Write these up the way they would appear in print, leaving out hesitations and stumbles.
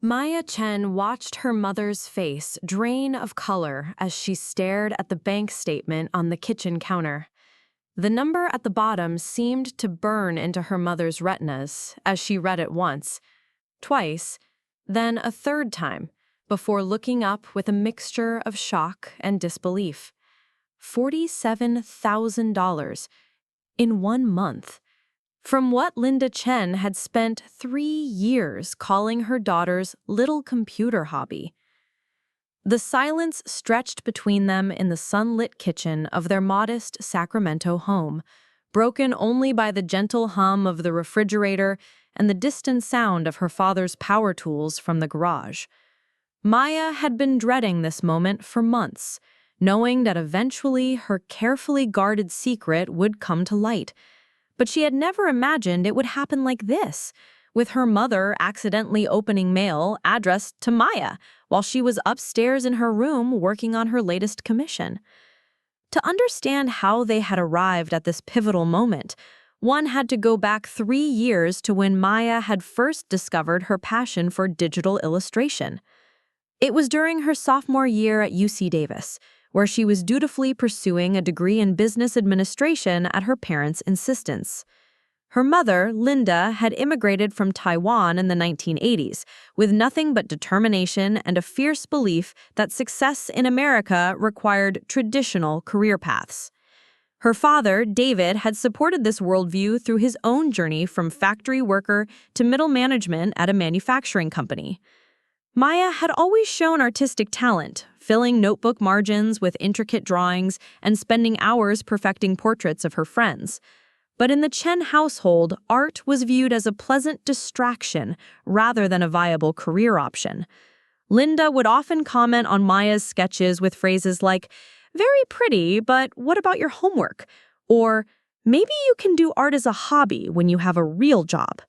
Maya Chen watched her mother's face drain of color as she stared at the bank statement on the kitchen counter. The number at the bottom seemed to burn into her mother's retinas as she read it once, twice, then a third time, before looking up with a mixture of shock and disbelief. $47,000 in 1 month. From what Linda Chen had spent 3 years calling her daughter's little computer hobby. The silence stretched between them in the sunlit kitchen of their modest Sacramento home, broken only by the gentle hum of the refrigerator and the distant sound of her father's power tools from the garage. Maya had been dreading this moment for months, knowing that eventually her carefully guarded secret would come to light. But she had never imagined it would happen like this, with her mother accidentally opening mail addressed to Maya while she was upstairs in her room working on her latest commission. To understand how they had arrived at this pivotal moment, one had to go back 3 years to when Maya had first discovered her passion for digital illustration. It was during her sophomore year at UC Davis, where she was dutifully pursuing a degree in business administration at her parents' insistence. Her mother, Linda, had immigrated from Taiwan in the 1980s, with nothing but determination and a fierce belief that success in America required traditional career paths. Her father, David, had supported this worldview through his own journey from factory worker to middle management at a manufacturing company. Maya had always shown artistic talent, filling notebook margins with intricate drawings and spending hours perfecting portraits of her friends. But in the Chen household, art was viewed as a pleasant distraction rather than a viable career option. Linda would often comment on Maya's sketches with phrases like, "Very pretty, but what about your homework?" Or, "Maybe you can do art as a hobby when you have a real job."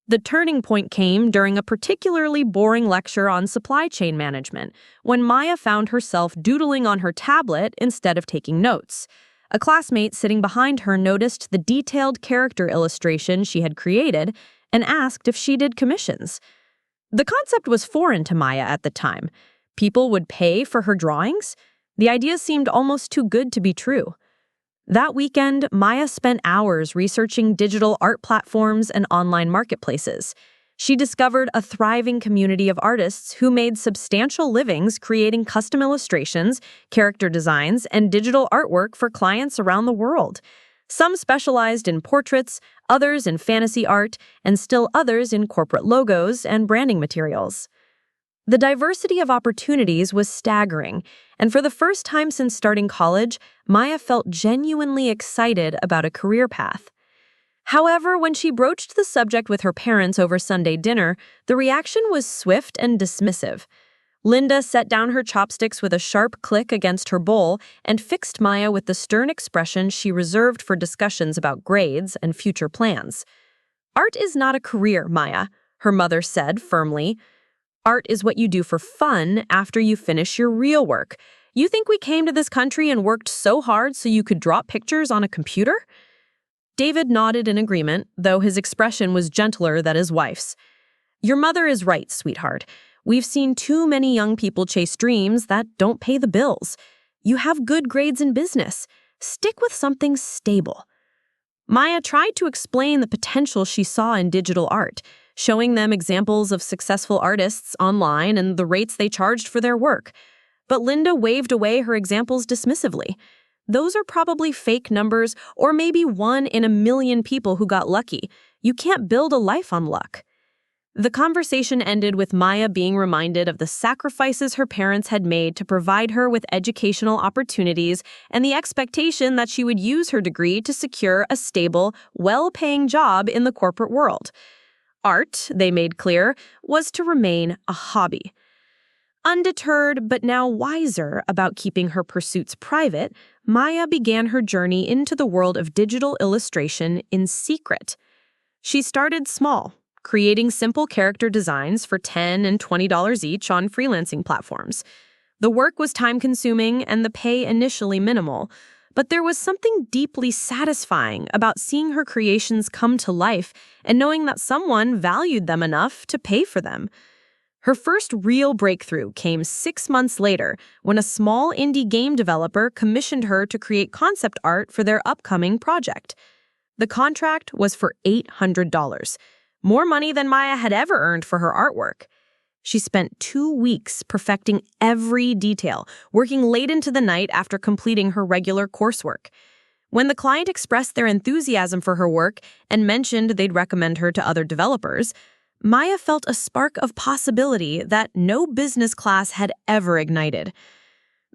The turning point came during a particularly boring lecture on supply chain management, when Maya found herself doodling on her tablet instead of taking notes. A classmate sitting behind her noticed the detailed character illustration she had created and asked if she did commissions. The concept was foreign to Maya at the time. People would pay for her drawings? The idea seemed almost too good to be true. That weekend, Maya spent hours researching digital art platforms and online marketplaces. She discovered a thriving community of artists who made substantial livings creating custom illustrations, character designs, and digital artwork for clients around the world. Some specialized in portraits, others in fantasy art, and still others in corporate logos and branding materials. The diversity of opportunities was staggering, and for the first time since starting college, Maya felt genuinely excited about a career path. However, when she broached the subject with her parents over Sunday dinner, the reaction was swift and dismissive. Linda set down her chopsticks with a sharp click against her bowl and fixed Maya with the stern expression she reserved for discussions about grades and future plans. "Art is not a career, Maya," her mother said firmly. "Art is what you do for fun after you finish your real work. You think we came to this country and worked so hard so you could drop pictures on a computer?" David nodded in agreement, though his expression was gentler than his wife's. "Your mother is right, sweetheart. We've seen too many young people chase dreams that don't pay the bills. You have good grades in business. Stick with something stable." Maya tried to explain the potential she saw in digital art, showing them examples of successful artists online and the rates they charged for their work. But Linda waved away her examples dismissively. "Those are probably fake numbers, or maybe 1 in a million people who got lucky. You can't build a life on luck." The conversation ended with Maya being reminded of the sacrifices her parents had made to provide her with educational opportunities and the expectation that she would use her degree to secure a stable, well-paying job in the corporate world. Art, they made clear, was to remain a hobby. Undeterred but now wiser about keeping her pursuits private, Maya began her journey into the world of digital illustration in secret. She started small, creating simple character designs for $10 and $20 each on freelancing platforms. The work was time-consuming and the pay initially minimal, but there was something deeply satisfying about seeing her creations come to life and knowing that someone valued them enough to pay for them. Her first real breakthrough came 6 months later when a small indie game developer commissioned her to create concept art for their upcoming project. The contract was for $800, more money than Maya had ever earned for her artwork. She spent 2 weeks perfecting every detail, working late into the night after completing her regular coursework. When the client expressed their enthusiasm for her work and mentioned they'd recommend her to other developers, Maya felt a spark of possibility that no business class had ever ignited.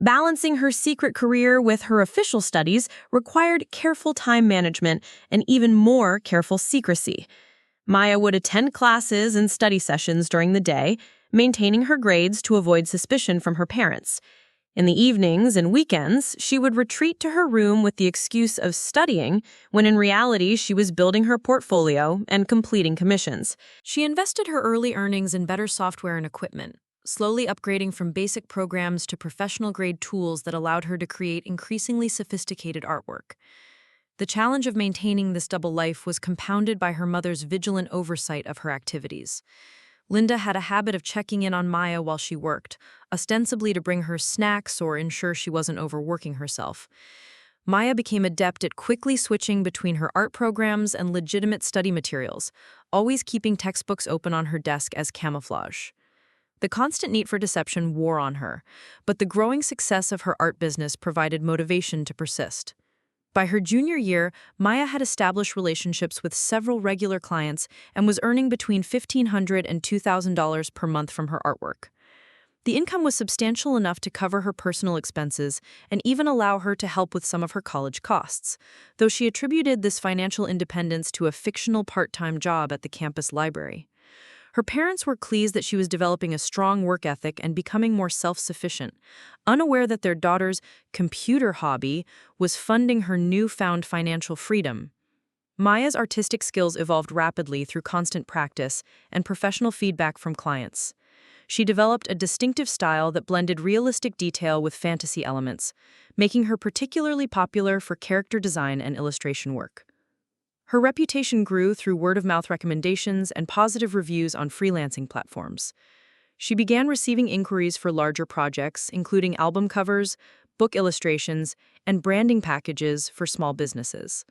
Balancing her secret career with her official studies required careful time management and even more careful secrecy. Maya would attend classes and study sessions during the day, maintaining her grades to avoid suspicion from her parents. In the evenings and weekends, she would retreat to her room with the excuse of studying, when in reality she was building her portfolio and completing commissions. She invested her early earnings in better software and equipment, slowly upgrading from basic programs to professional-grade tools that allowed her to create increasingly sophisticated artwork. The challenge of maintaining this double life was compounded by her mother's vigilant oversight of her activities. Linda had a habit of checking in on Maya while she worked, ostensibly to bring her snacks or ensure she wasn't overworking herself. Maya became adept at quickly switching between her art programs and legitimate study materials, always keeping textbooks open on her desk as camouflage. The constant need for deception wore on her, but the growing success of her art business provided motivation to persist. By her junior year, Maya had established relationships with several regular clients and was earning between $1,500 and $2,000 per month from her artwork. The income was substantial enough to cover her personal expenses and even allow her to help with some of her college costs, though she attributed this financial independence to a fictional part-time job at the campus library. Her parents were pleased that she was developing a strong work ethic and becoming more self-sufficient, unaware that their daughter's computer hobby was funding her newfound financial freedom. Maya's artistic skills evolved rapidly through constant practice and professional feedback from clients. She developed a distinctive style that blended realistic detail with fantasy elements, making her particularly popular for character design and illustration work. Her reputation grew through word-of-mouth recommendations and positive reviews on freelancing platforms. She began receiving inquiries for larger projects, including album covers, book illustrations, and branding packages for small businesses.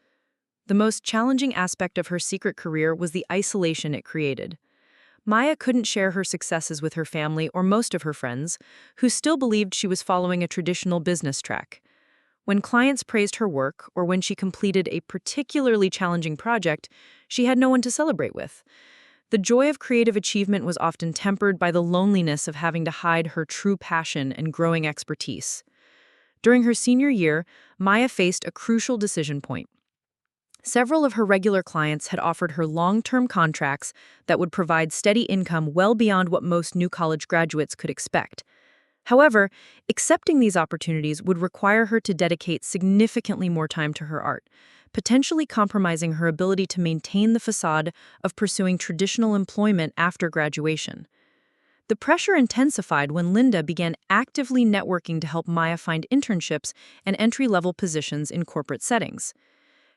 The most challenging aspect of her secret career was the isolation it created. Maya couldn't share her successes with her family or most of her friends, who still believed she was following a traditional business track. When clients praised her work or when she completed a particularly challenging project, she had no one to celebrate with. The joy of creative achievement was often tempered by the loneliness of having to hide her true passion and growing expertise. During her senior year, Maya faced a crucial decision point. Several of her regular clients had offered her long-term contracts that would provide steady income well beyond what most new college graduates could expect. However, accepting these opportunities would require her to dedicate significantly more time to her art, potentially compromising her ability to maintain the facade of pursuing traditional employment after graduation. The pressure intensified when Linda began actively networking to help Maya find internships and entry-level positions in corporate settings.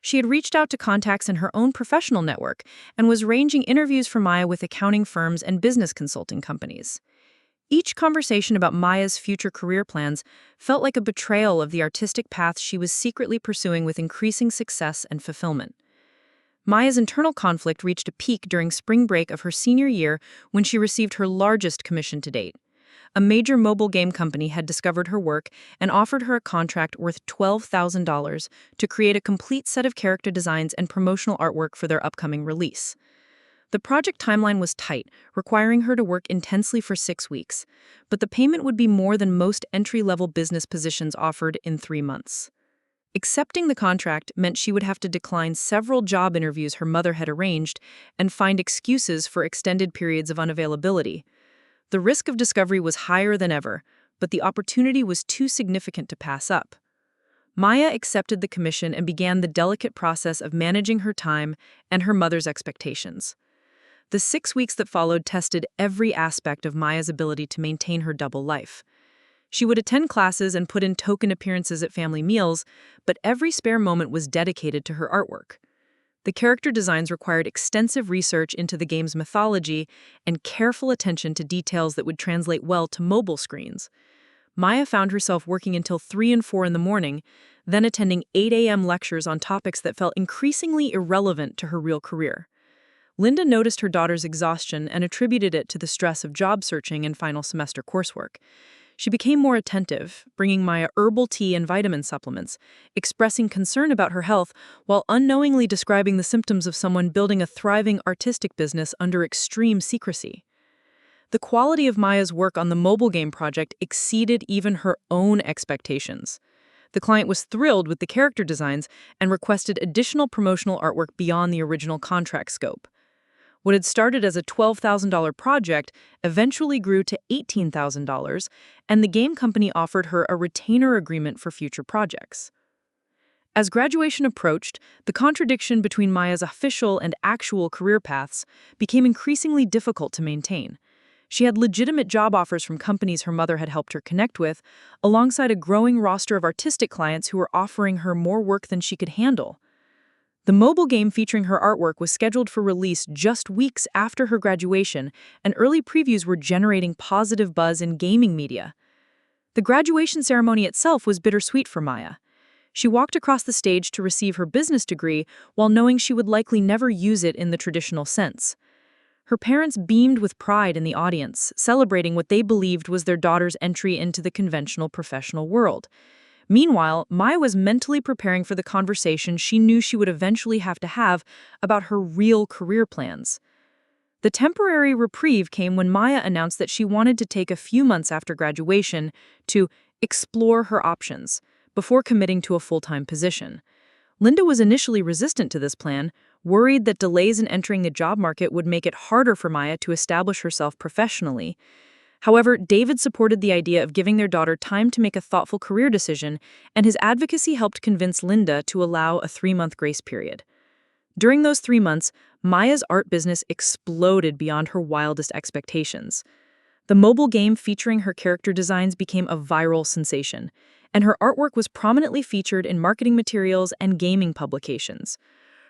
She had reached out to contacts in her own professional network and was arranging interviews for Maya with accounting firms and business consulting companies. Each conversation about Maya's future career plans felt like a betrayal of the artistic path she was secretly pursuing with increasing success and fulfillment. Maya's internal conflict reached a peak during spring break of her senior year when she received her largest commission to date. A major mobile game company had discovered her work and offered her a contract worth $12,000 to create a complete set of character designs and promotional artwork for their upcoming release. The project timeline was tight, requiring her to work intensely for 6 weeks, but the payment would be more than most entry-level business positions offered in 3 months. Accepting the contract meant she would have to decline several job interviews her mother had arranged and find excuses for extended periods of unavailability. The risk of discovery was higher than ever, but the opportunity was too significant to pass up. Maya accepted the commission and began the delicate process of managing her time and her mother's expectations. The 6 weeks that followed tested every aspect of Maya's ability to maintain her double life. She would attend classes and put in token appearances at family meals, but every spare moment was dedicated to her artwork. The character designs required extensive research into the game's mythology and careful attention to details that would translate well to mobile screens. Maya found herself working until 3 and 4 in the morning, then attending 8 a.m. lectures on topics that felt increasingly irrelevant to her real career. Linda noticed her daughter's exhaustion and attributed it to the stress of job searching and final semester coursework. She became more attentive, bringing Maya herbal tea and vitamin supplements, expressing concern about her health while unknowingly describing the symptoms of someone building a thriving artistic business under extreme secrecy. The quality of Maya's work on the mobile game project exceeded even her own expectations. The client was thrilled with the character designs and requested additional promotional artwork beyond the original contract scope. What had started as a $12,000 project eventually grew to $18,000, and the game company offered her a retainer agreement for future projects. As graduation approached, the contradiction between Maya's official and actual career paths became increasingly difficult to maintain. She had legitimate job offers from companies her mother had helped her connect with, alongside a growing roster of artistic clients who were offering her more work than she could handle. The mobile game featuring her artwork was scheduled for release just weeks after her graduation, and early previews were generating positive buzz in gaming media. The graduation ceremony itself was bittersweet for Maya. She walked across the stage to receive her business degree while knowing she would likely never use it in the traditional sense. Her parents beamed with pride in the audience, celebrating what they believed was their daughter's entry into the conventional professional world. Meanwhile, Maya was mentally preparing for the conversation she knew she would eventually have to have about her real career plans. The temporary reprieve came when Maya announced that she wanted to take a few months after graduation to explore her options before committing to a full-time position. Linda was initially resistant to this plan, worried that delays in entering the job market would make it harder for Maya to establish herself professionally. However, David supported the idea of giving their daughter time to make a thoughtful career decision, and his advocacy helped convince Linda to allow a 3-month grace period. During those 3 months, Maya's art business exploded beyond her wildest expectations. The mobile game featuring her character designs became a viral sensation, and her artwork was prominently featured in marketing materials and gaming publications.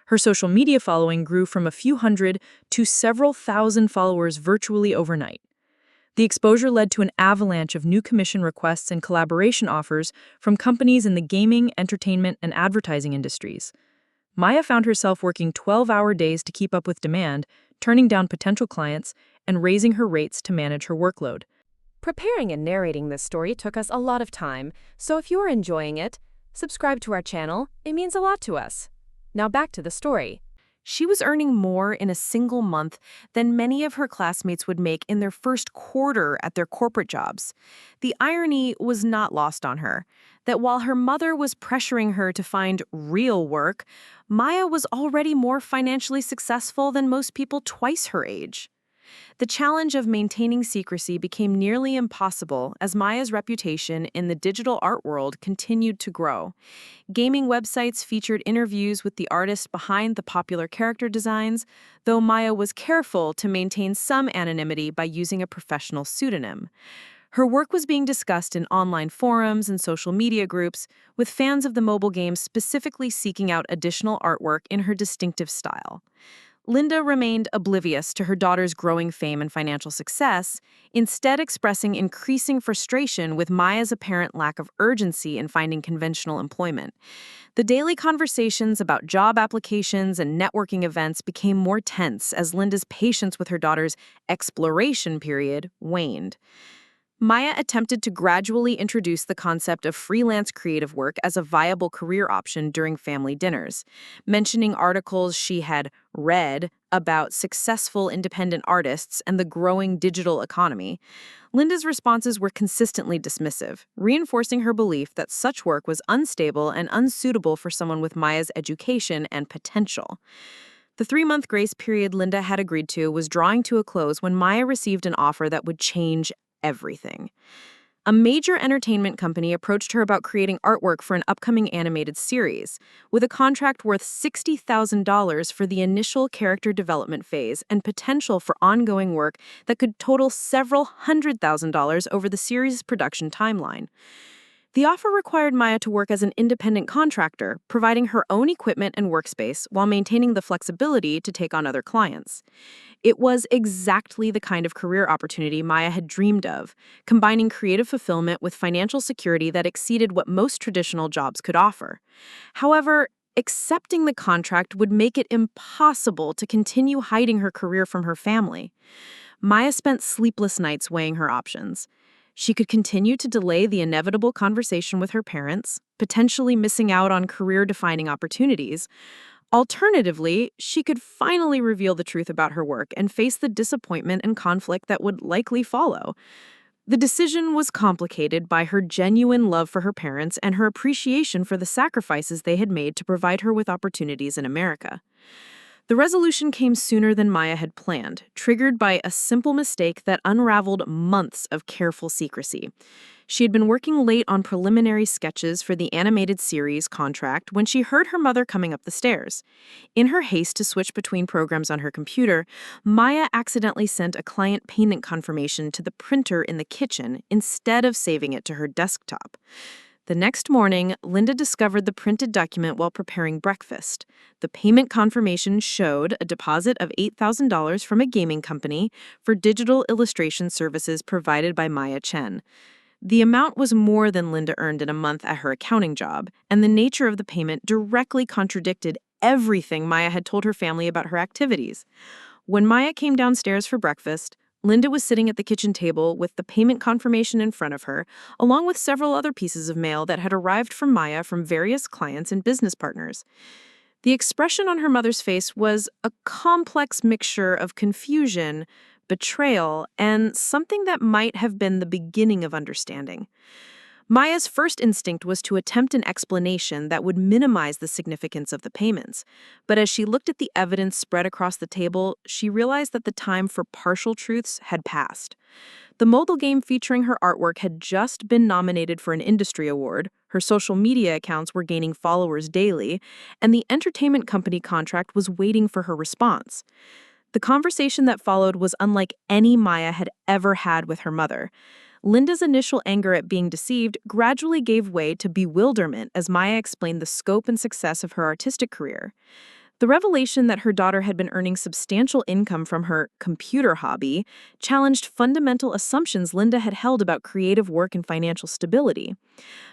Her social media following grew from a few hundred to several thousand followers virtually overnight. The exposure led to an avalanche of new commission requests and collaboration offers from companies in the gaming, entertainment, and advertising industries. Maya found herself working 12-hour days to keep up with demand, turning down potential clients, and raising her rates to manage her workload. Preparing and narrating this story took us a lot of time, so if you're enjoying it, subscribe to our channel. It means a lot to us. Now back to the story. She was earning more in a single month than many of her classmates would make in their first quarter at their corporate jobs. The irony was not lost on her, that while her mother was pressuring her to find real work, Maya was already more financially successful than most people twice her age. The challenge of maintaining secrecy became nearly impossible as Maya's reputation in the digital art world continued to grow. Gaming websites featured interviews with the artists behind the popular character designs, though Maya was careful to maintain some anonymity by using a professional pseudonym. Her work was being discussed in online forums and social media groups, with fans of the mobile game specifically seeking out additional artwork in her distinctive style. Linda remained oblivious to her daughter's growing fame and financial success, instead expressing increasing frustration with Maya's apparent lack of urgency in finding conventional employment. The daily conversations about job applications and networking events became more tense as Linda's patience with her daughter's exploration period waned. Maya attempted to gradually introduce the concept of freelance creative work as a viable career option during family dinners, mentioning articles she had read about successful independent artists and the growing digital economy. Linda's responses were consistently dismissive, reinforcing her belief that such work was unstable and unsuitable for someone with Maya's education and potential. The 3-month grace period Linda had agreed to was drawing to a close when Maya received an offer that would change everything. A major entertainment company approached her about creating artwork for an upcoming animated series, with a contract worth $60,000 for the initial character development phase and potential for ongoing work that could total several $100,000 over the series' production timeline. The offer required Maya to work as an independent contractor, providing her own equipment and workspace while maintaining the flexibility to take on other clients. It was exactly the kind of career opportunity Maya had dreamed of, combining creative fulfillment with financial security that exceeded what most traditional jobs could offer. However, accepting the contract would make it impossible to continue hiding her career from her family. Maya spent sleepless nights weighing her options. She could continue to delay the inevitable conversation with her parents, potentially missing out on career-defining opportunities. Alternatively, she could finally reveal the truth about her work and face the disappointment and conflict that would likely follow. The decision was complicated by her genuine love for her parents and her appreciation for the sacrifices they had made to provide her with opportunities in America. The resolution came sooner than Maya had planned, triggered by a simple mistake that unraveled months of careful secrecy. She had been working late on preliminary sketches for the animated series contract when she heard her mother coming up the stairs. In her haste to switch between programs on her computer, Maya accidentally sent a client payment confirmation to the printer in the kitchen instead of saving it to her desktop. The next morning, Linda discovered the printed document while preparing breakfast. The payment confirmation showed a deposit of $8,000 from a gaming company for digital illustration services provided by Linda Chen. The amount was more than Linda earned in a month at her accounting job, and the nature of the payment directly contradicted everything Maya had told her family about her activities. When Maya came downstairs for breakfast, Linda was sitting at the kitchen table with the payment confirmation in front of her, along with several other pieces of mail that had arrived from Maya from various clients and business partners. The expression on her mother's face was a complex mixture of confusion, betrayal, and something that might have been the beginning of understanding. Maya's first instinct was to attempt an explanation that would minimize the significance of the payments. But as she looked at the evidence spread across the table, she realized that the time for partial truths had passed. The mobile game featuring her artwork had just been nominated for an industry award, her social media accounts were gaining followers daily, and the entertainment company contract was waiting for her response. The conversation that followed was unlike any Maya had ever had with her mother. Linda's initial anger at being deceived gradually gave way to bewilderment as Maya explained the scope and success of her artistic career. The revelation that her daughter had been earning substantial income from her computer hobby challenged fundamental assumptions Linda had held about creative work and financial stability.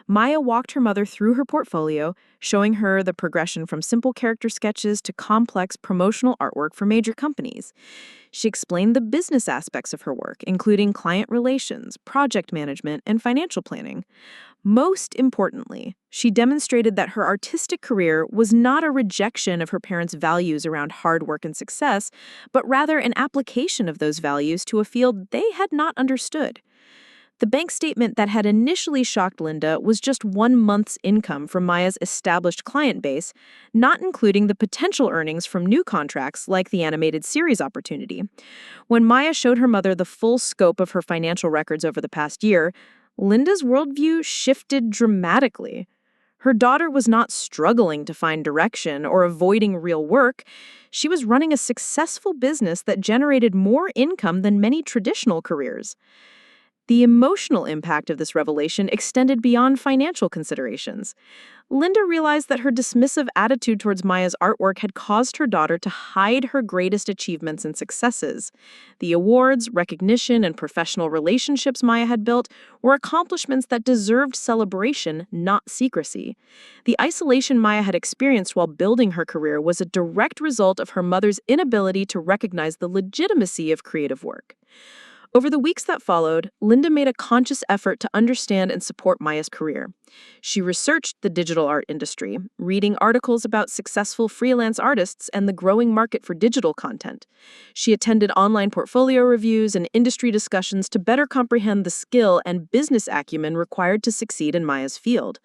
Maya walked her mother through her portfolio, showing her the progression from simple character sketches to complex promotional artwork for major companies. She explained the business aspects of her work, including client relations, project management, and financial planning. Most importantly, she demonstrated that her artistic career was not a rejection of her parents' values around hard work and success, but rather an application of those values to a field they had not understood. The bank statement that had initially shocked Linda was just 1 month's income from Maya's established client base, not including the potential earnings from new contracts like the animated series opportunity. When Maya showed her mother the full scope of her financial records over the past year, Linda's worldview shifted dramatically. Her daughter was not struggling to find direction or avoiding real work. She was running a successful business that generated more income than many traditional careers. The emotional impact of this revelation extended beyond financial considerations. Linda realized that her dismissive attitude towards Maya's artwork had caused her daughter to hide her greatest achievements and successes. The awards, recognition, and professional relationships Maya had built were accomplishments that deserved celebration, not secrecy. The isolation Maya had experienced while building her career was a direct result of her mother's inability to recognize the legitimacy of creative work. Over the weeks that followed, Linda made a conscious effort to understand and support Maya's career. She researched the digital art industry, reading articles about successful freelance artists and the growing market for digital content. She attended online portfolio reviews and industry discussions to better comprehend the skill and business acumen required to succeed in Maya's field.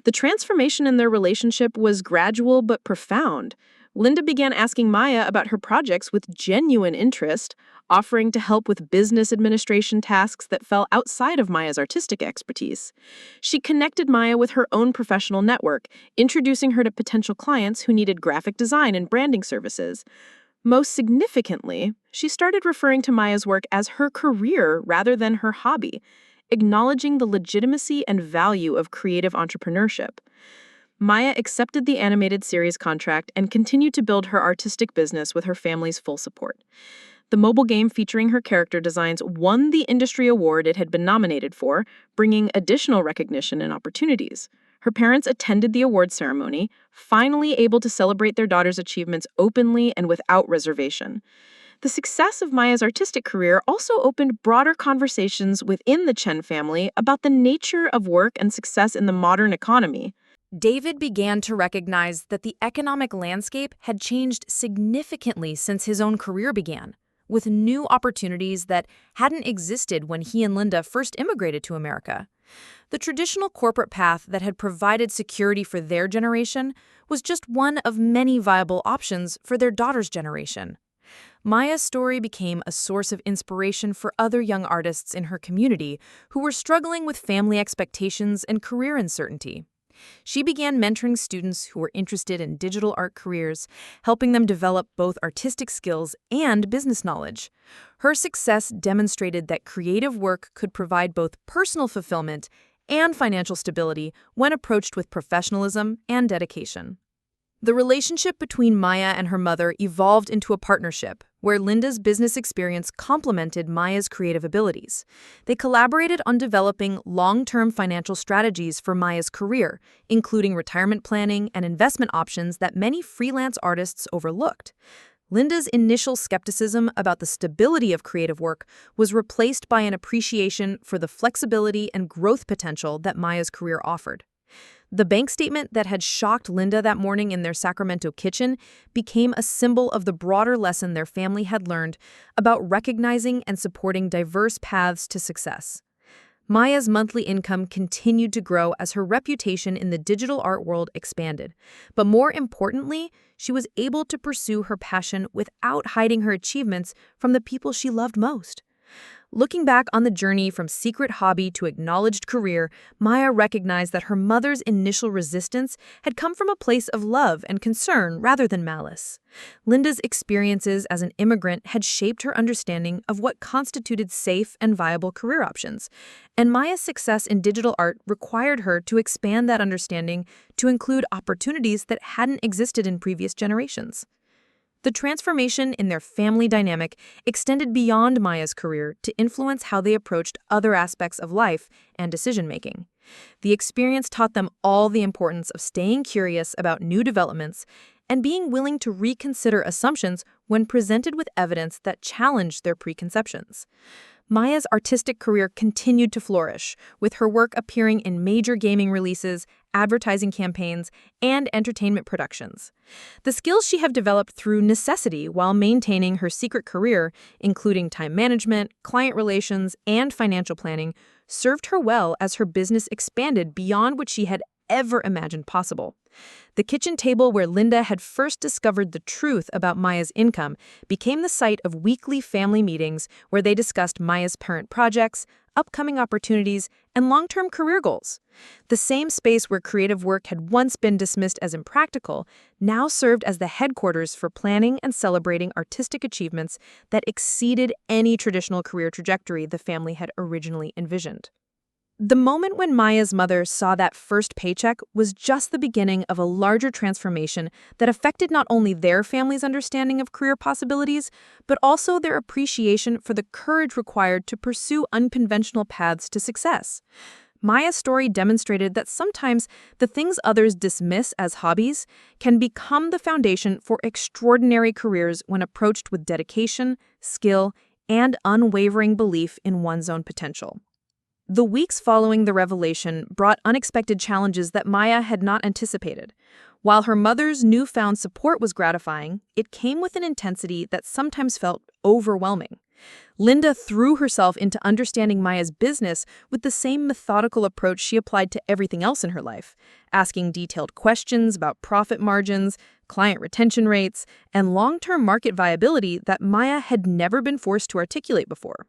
The transformation in their relationship was gradual but profound. Linda began asking Maya about her projects with genuine interest, offering to help with business administration tasks that fell outside of Maya's artistic expertise. She connected Maya with her own professional network, introducing her to potential clients who needed graphic design and branding services. Most significantly, she started referring to Maya's work as her career rather than her hobby, acknowledging the legitimacy and value of creative entrepreneurship. Maya accepted the animated series contract and continued to build her artistic business with her family's full support. The mobile game featuring her character designs won the industry award it had been nominated for, bringing additional recognition and opportunities. Her parents attended the award ceremony, finally able to celebrate their daughter's achievements openly and without reservation. The success of Maya's artistic career also opened broader conversations within the Chen family about the nature of work and success in the modern economy. David began to recognize that the economic landscape had changed significantly since his own career began, with new opportunities that hadn't existed when he and Linda first immigrated to America. The traditional corporate path that had provided security for their generation was just one of many viable options for their daughter's generation. Maya's story became a source of inspiration for other young artists in her community who were struggling with family expectations and career uncertainty. She began mentoring students who were interested in digital art careers, helping them develop both artistic skills and business knowledge. Her success demonstrated that creative work could provide both personal fulfillment and financial stability when approached with professionalism and dedication. The relationship between Maya and her mother evolved into a partnership where Linda's business experience complemented Maya's creative abilities. They collaborated on developing long-term financial strategies for Maya's career, including retirement planning and investment options that many freelance artists overlooked. Linda's initial skepticism about the stability of creative work was replaced by an appreciation for the flexibility and growth potential that Maya's career offered. The bank statement that had shocked Linda that morning in their Sacramento kitchen became a symbol of the broader lesson their family had learned about recognizing and supporting diverse paths to success. Maya's monthly income continued to grow as her reputation in the digital art world expanded. But more importantly, she was able to pursue her passion without hiding her achievements from the people she loved most. Looking back on the journey from secret hobby to acknowledged career, Maya recognized that her mother's initial resistance had come from a place of love and concern rather than malice. Linda's experiences as an immigrant had shaped her understanding of what constituted safe and viable career options, and Maya's success in digital art required her to expand that understanding to include opportunities that hadn't existed in previous generations. The transformation in their family dynamic extended beyond Maya's career to influence how they approached other aspects of life and decision-making. The experience taught them all the importance of staying curious about new developments and being willing to reconsider assumptions when presented with evidence that challenged their preconceptions. Maya's artistic career continued to flourish, with her work appearing in major gaming releases, advertising campaigns, and entertainment productions. The skills she had developed through necessity while maintaining her secret career, including time management, client relations, and financial planning, served her well as her business expanded beyond what she had ever imagined possible. The kitchen table where Linda had first discovered the truth about Maya's income became the site of weekly family meetings where they discussed Maya's parent projects, upcoming opportunities, and long-term career goals. The same space where creative work had once been dismissed as impractical now served as the headquarters for planning and celebrating artistic achievements that exceeded any traditional career trajectory the family had originally envisioned. The moment when Maya's mother saw that first paycheck was just the beginning of a larger transformation that affected not only their family's understanding of career possibilities, but also their appreciation for the courage required to pursue unconventional paths to success. Maya's story demonstrated that sometimes the things others dismiss as hobbies can become the foundation for extraordinary careers when approached with dedication, skill, and unwavering belief in one's own potential. The weeks following the revelation brought unexpected challenges that Maya had not anticipated. While her mother's newfound support was gratifying, it came with an intensity that sometimes felt overwhelming. Linda threw herself into understanding Maya's business with the same methodical approach she applied to everything else in her life, asking detailed questions about profit margins, client retention rates, and long-term market viability that Maya had never been forced to articulate before.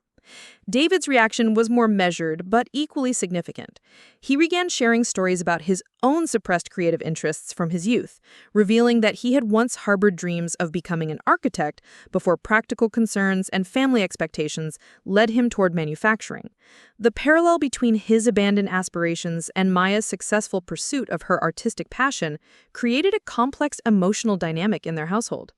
David's reaction was more measured, but equally significant. He began sharing stories about his own suppressed creative interests from his youth, revealing that he had once harbored dreams of becoming an architect before practical concerns and family expectations led him toward manufacturing. The parallel between his abandoned aspirations and Maya's successful pursuit of her artistic passion created a complex emotional dynamic in their household.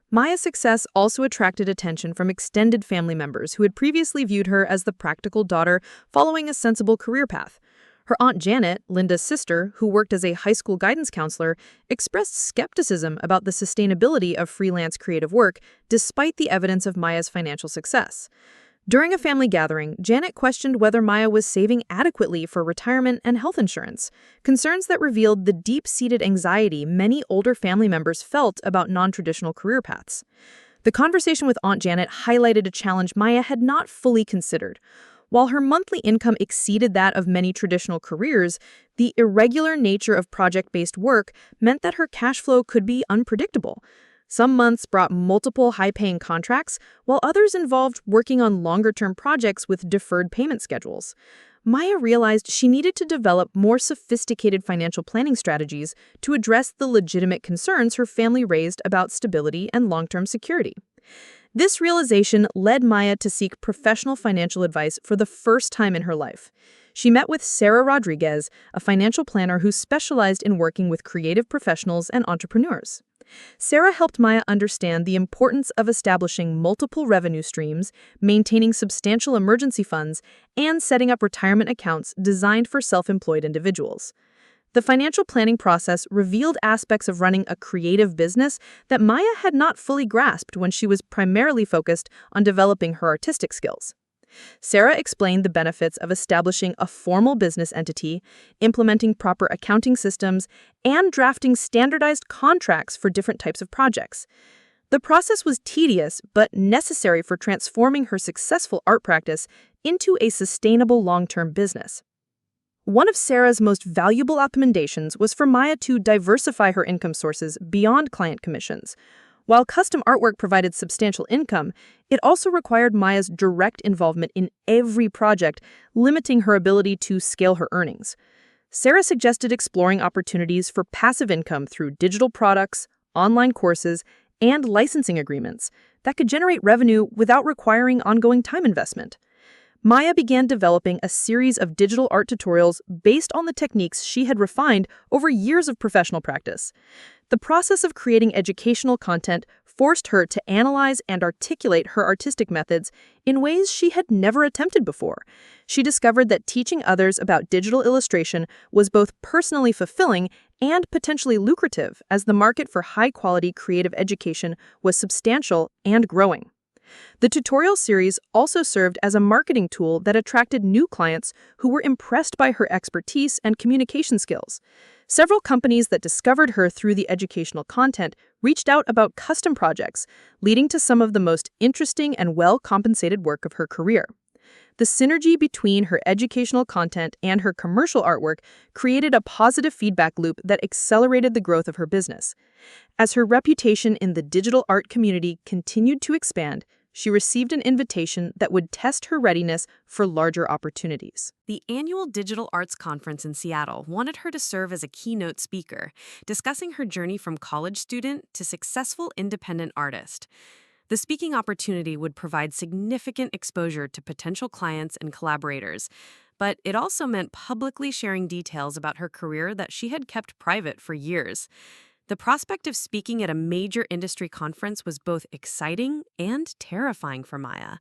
Maya's success also attracted attention from extended family members who had previously viewed her as the practical daughter following a sensible career path. Her aunt Janet, Linda's sister, who worked as a high school guidance counselor, expressed skepticism about the sustainability of freelance creative work despite the evidence of Maya's financial success. During a family gathering, Janet questioned whether Maya was saving adequately for retirement and health insurance, concerns that revealed the deep-seated anxiety many older family members felt about non-traditional career paths. The conversation with Aunt Janet highlighted a challenge Maya had not fully considered. While her monthly income exceeded that of many traditional careers, the irregular nature of project-based work meant that her cash flow could be unpredictable. Some months brought multiple high-paying contracts, while others involved working on longer-term projects with deferred payment schedules. Maya realized she needed to develop more sophisticated financial planning strategies to address the legitimate concerns her family raised about stability and long-term security. This realization led Maya to seek professional financial advice for the first time in her life. She met with Sarah Rodriguez, a financial planner who specialized in working with creative professionals and entrepreneurs. Sarah helped Maya understand the importance of establishing multiple revenue streams, maintaining substantial emergency funds, and setting up retirement accounts designed for self-employed individuals. The financial planning process revealed aspects of running a creative business that Maya had not fully grasped when she was primarily focused on developing her artistic skills. Sarah explained the benefits of establishing a formal business entity, implementing proper accounting systems, and drafting standardized contracts for different types of projects. The process was tedious but necessary for transforming her successful art practice into a sustainable long-term business. One of Sarah's most valuable recommendations was for Maya to diversify her income sources beyond client commissions. While custom artwork provided substantial income, it also required Maya's direct involvement in every project, limiting her ability to scale her earnings. Sarah suggested exploring opportunities for passive income through digital products, online courses, and licensing agreements that could generate revenue without requiring ongoing time investment. Maya began developing a series of digital art tutorials based on the techniques she had refined over years of professional practice. The process of creating educational content forced her to analyze and articulate her artistic methods in ways she had never attempted before. She discovered that teaching others about digital illustration was both personally fulfilling and potentially lucrative, as the market for high-quality creative education was substantial and growing. The tutorial series also served as a marketing tool that attracted new clients who were impressed by her expertise and communication skills. Several companies that discovered her through the educational content reached out about custom projects, leading to some of the most interesting and well-compensated work of her career. The synergy between her educational content and her commercial artwork created a positive feedback loop that accelerated the growth of her business. As her reputation in the digital art community continued to expand, she received an invitation that would test her readiness for larger opportunities. The annual Digital Arts Conference in Seattle wanted her to serve as a keynote speaker, discussing her journey from college student to successful independent artist. The speaking opportunity would provide significant exposure to potential clients and collaborators, but it also meant publicly sharing details about her career that she had kept private for years. The prospect of speaking at a major industry conference was both exciting and terrifying for Maya.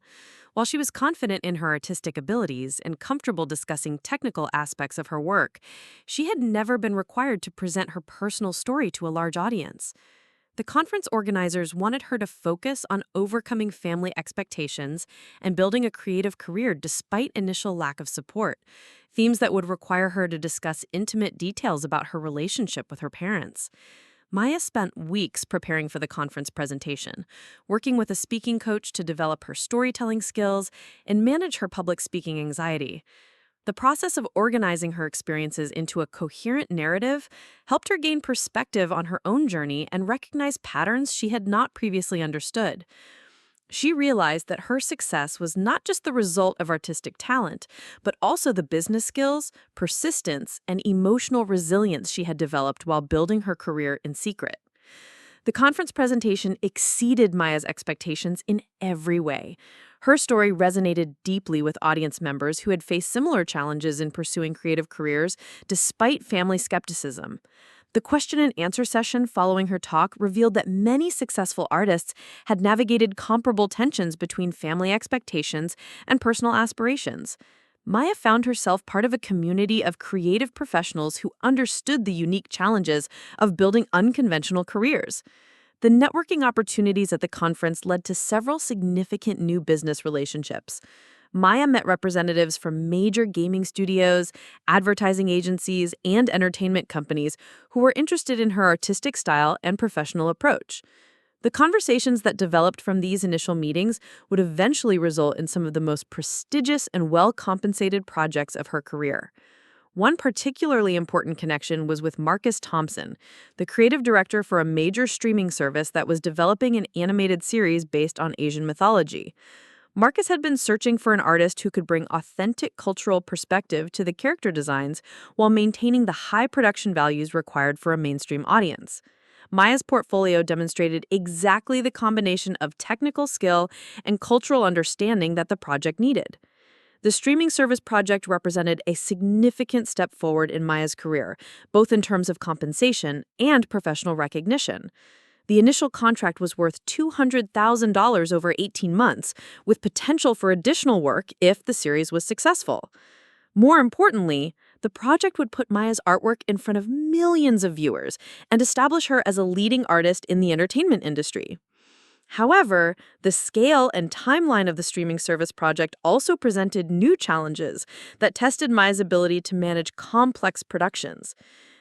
While she was confident in her artistic abilities and comfortable discussing technical aspects of her work, she had never been required to present her personal story to a large audience. The conference organizers wanted her to focus on overcoming family expectations and building a creative career despite initial lack of support, themes that would require her to discuss intimate details about her relationship with her parents. Maya spent weeks preparing for the conference presentation, working with a speaking coach to develop her storytelling skills and manage her public speaking anxiety. The process of organizing her experiences into a coherent narrative helped her gain perspective on her own journey and recognize patterns she had not previously understood. She realized that her success was not just the result of artistic talent, but also the business skills, persistence, and emotional resilience she had developed while building her career in secret. The conference presentation exceeded Maya's expectations in every way. Her story resonated deeply with audience members who had faced similar challenges in pursuing creative careers despite family skepticism. The question and answer session following her talk revealed that many successful artists had navigated comparable tensions between family expectations and personal aspirations. Maya found herself part of a community of creative professionals who understood the unique challenges of building unconventional careers. The networking opportunities at the conference led to several significant new business relationships. Maya met representatives from major gaming studios, advertising agencies, and entertainment companies who were interested in her artistic style and professional approach. The conversations that developed from these initial meetings would eventually result in some of the most prestigious and well-compensated projects of her career. One particularly important connection was with Marcus Thompson, the creative director for a major streaming service that was developing an animated series based on Asian mythology. Marcus had been searching for an artist who could bring authentic cultural perspective to the character designs while maintaining the high production values required for a mainstream audience. Maya's portfolio demonstrated exactly the combination of technical skill and cultural understanding that the project needed. The streaming service project represented a significant step forward in Maya's career, both in terms of compensation and professional recognition. The initial contract was worth $200,000 over 18 months, with potential for additional work if the series was successful. More importantly, the project would put Maya's artwork in front of millions of viewers and establish her as a leading artist in the entertainment industry. However, the scale and timeline of the streaming service project also presented new challenges that tested Maya's ability to manage complex productions.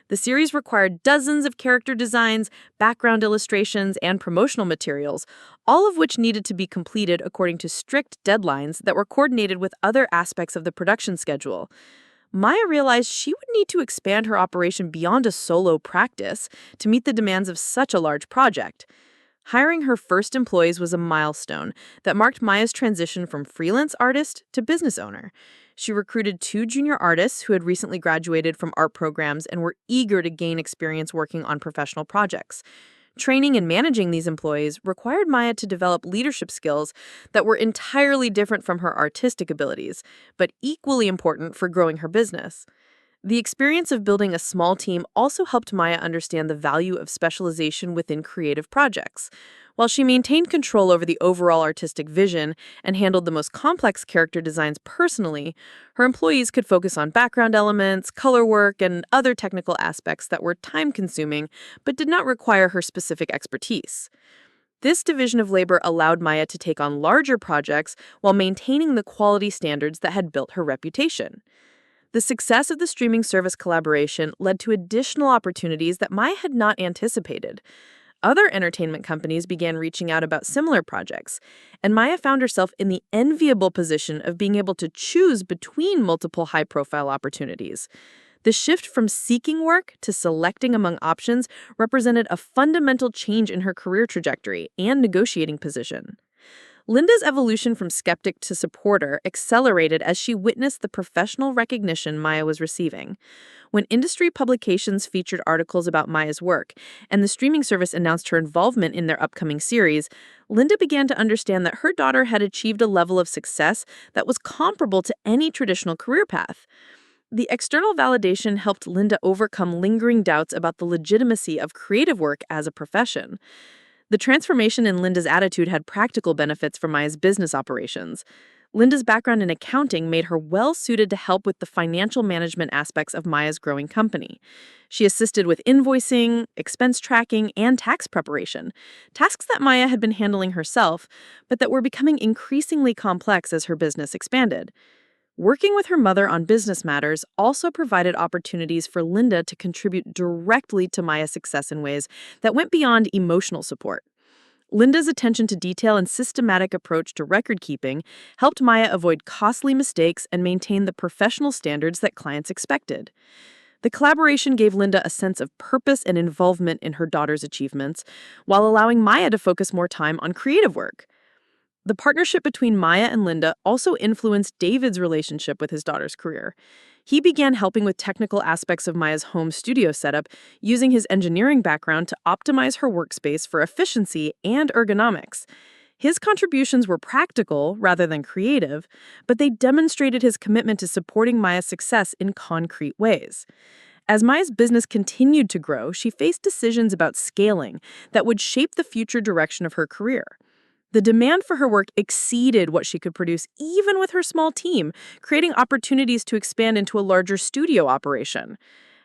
The series required dozens of character designs, background illustrations, and promotional materials, all of which needed to be completed according to strict deadlines that were coordinated with other aspects of the production schedule. Maya realized she would need to expand her operation beyond a solo practice to meet the demands of such a large project. Hiring her first employees was a milestone that marked Maya's transition from freelance artist to business owner. She recruited 2 junior artists who had recently graduated from art programs and were eager to gain experience working on professional projects. Training and managing these employees required Maya to develop leadership skills that were entirely different from her artistic abilities, but equally important for growing her business. The experience of building a small team also helped Maya understand the value of specialization within creative projects. While she maintained control over the overall artistic vision and handled the most complex character designs personally, her employees could focus on background elements, color work, and other technical aspects that were time-consuming but did not require her specific expertise. This division of labor allowed Maya to take on larger projects while maintaining the quality standards that had built her reputation. The success of the streaming service collaboration led to additional opportunities that Maya had not anticipated. Other entertainment companies began reaching out about similar projects, and Maya found herself in the enviable position of being able to choose between multiple high-profile opportunities. The shift from seeking work to selecting among options represented a fundamental change in her career trajectory and negotiating position. Linda's evolution from skeptic to supporter accelerated as she witnessed the professional recognition Maya was receiving. When industry publications featured articles about Maya's work and the streaming service announced her involvement in their upcoming series, Linda began to understand that her daughter had achieved a level of success that was comparable to any traditional career path. The external validation helped Linda overcome lingering doubts about the legitimacy of creative work as a profession. The transformation in Linda's attitude had practical benefits for Maya's business operations. Linda's background in accounting made her well-suited to help with the financial management aspects of Maya's growing company. She assisted with invoicing, expense tracking, and tax preparation, tasks that Maya had been handling herself, but that were becoming increasingly complex as her business expanded. Working with her mother on business matters also provided opportunities for Linda to contribute directly to Maya's success in ways that went beyond emotional support. Linda's attention to detail and systematic approach to record keeping helped Maya avoid costly mistakes and maintain the professional standards that clients expected. The collaboration gave Linda a sense of purpose and involvement in her daughter's achievements, while allowing Maya to focus more time on creative work. The partnership between Maya and Linda also influenced David's relationship with his daughter's career. He began helping with technical aspects of Maya's home studio setup, using his engineering background to optimize her workspace for efficiency and ergonomics. His contributions were practical rather than creative, but they demonstrated his commitment to supporting Maya's success in concrete ways. As Maya's business continued to grow, she faced decisions about scaling that would shape the future direction of her career. The demand for her work exceeded what she could produce even with her small team, creating opportunities to expand into a larger studio operation.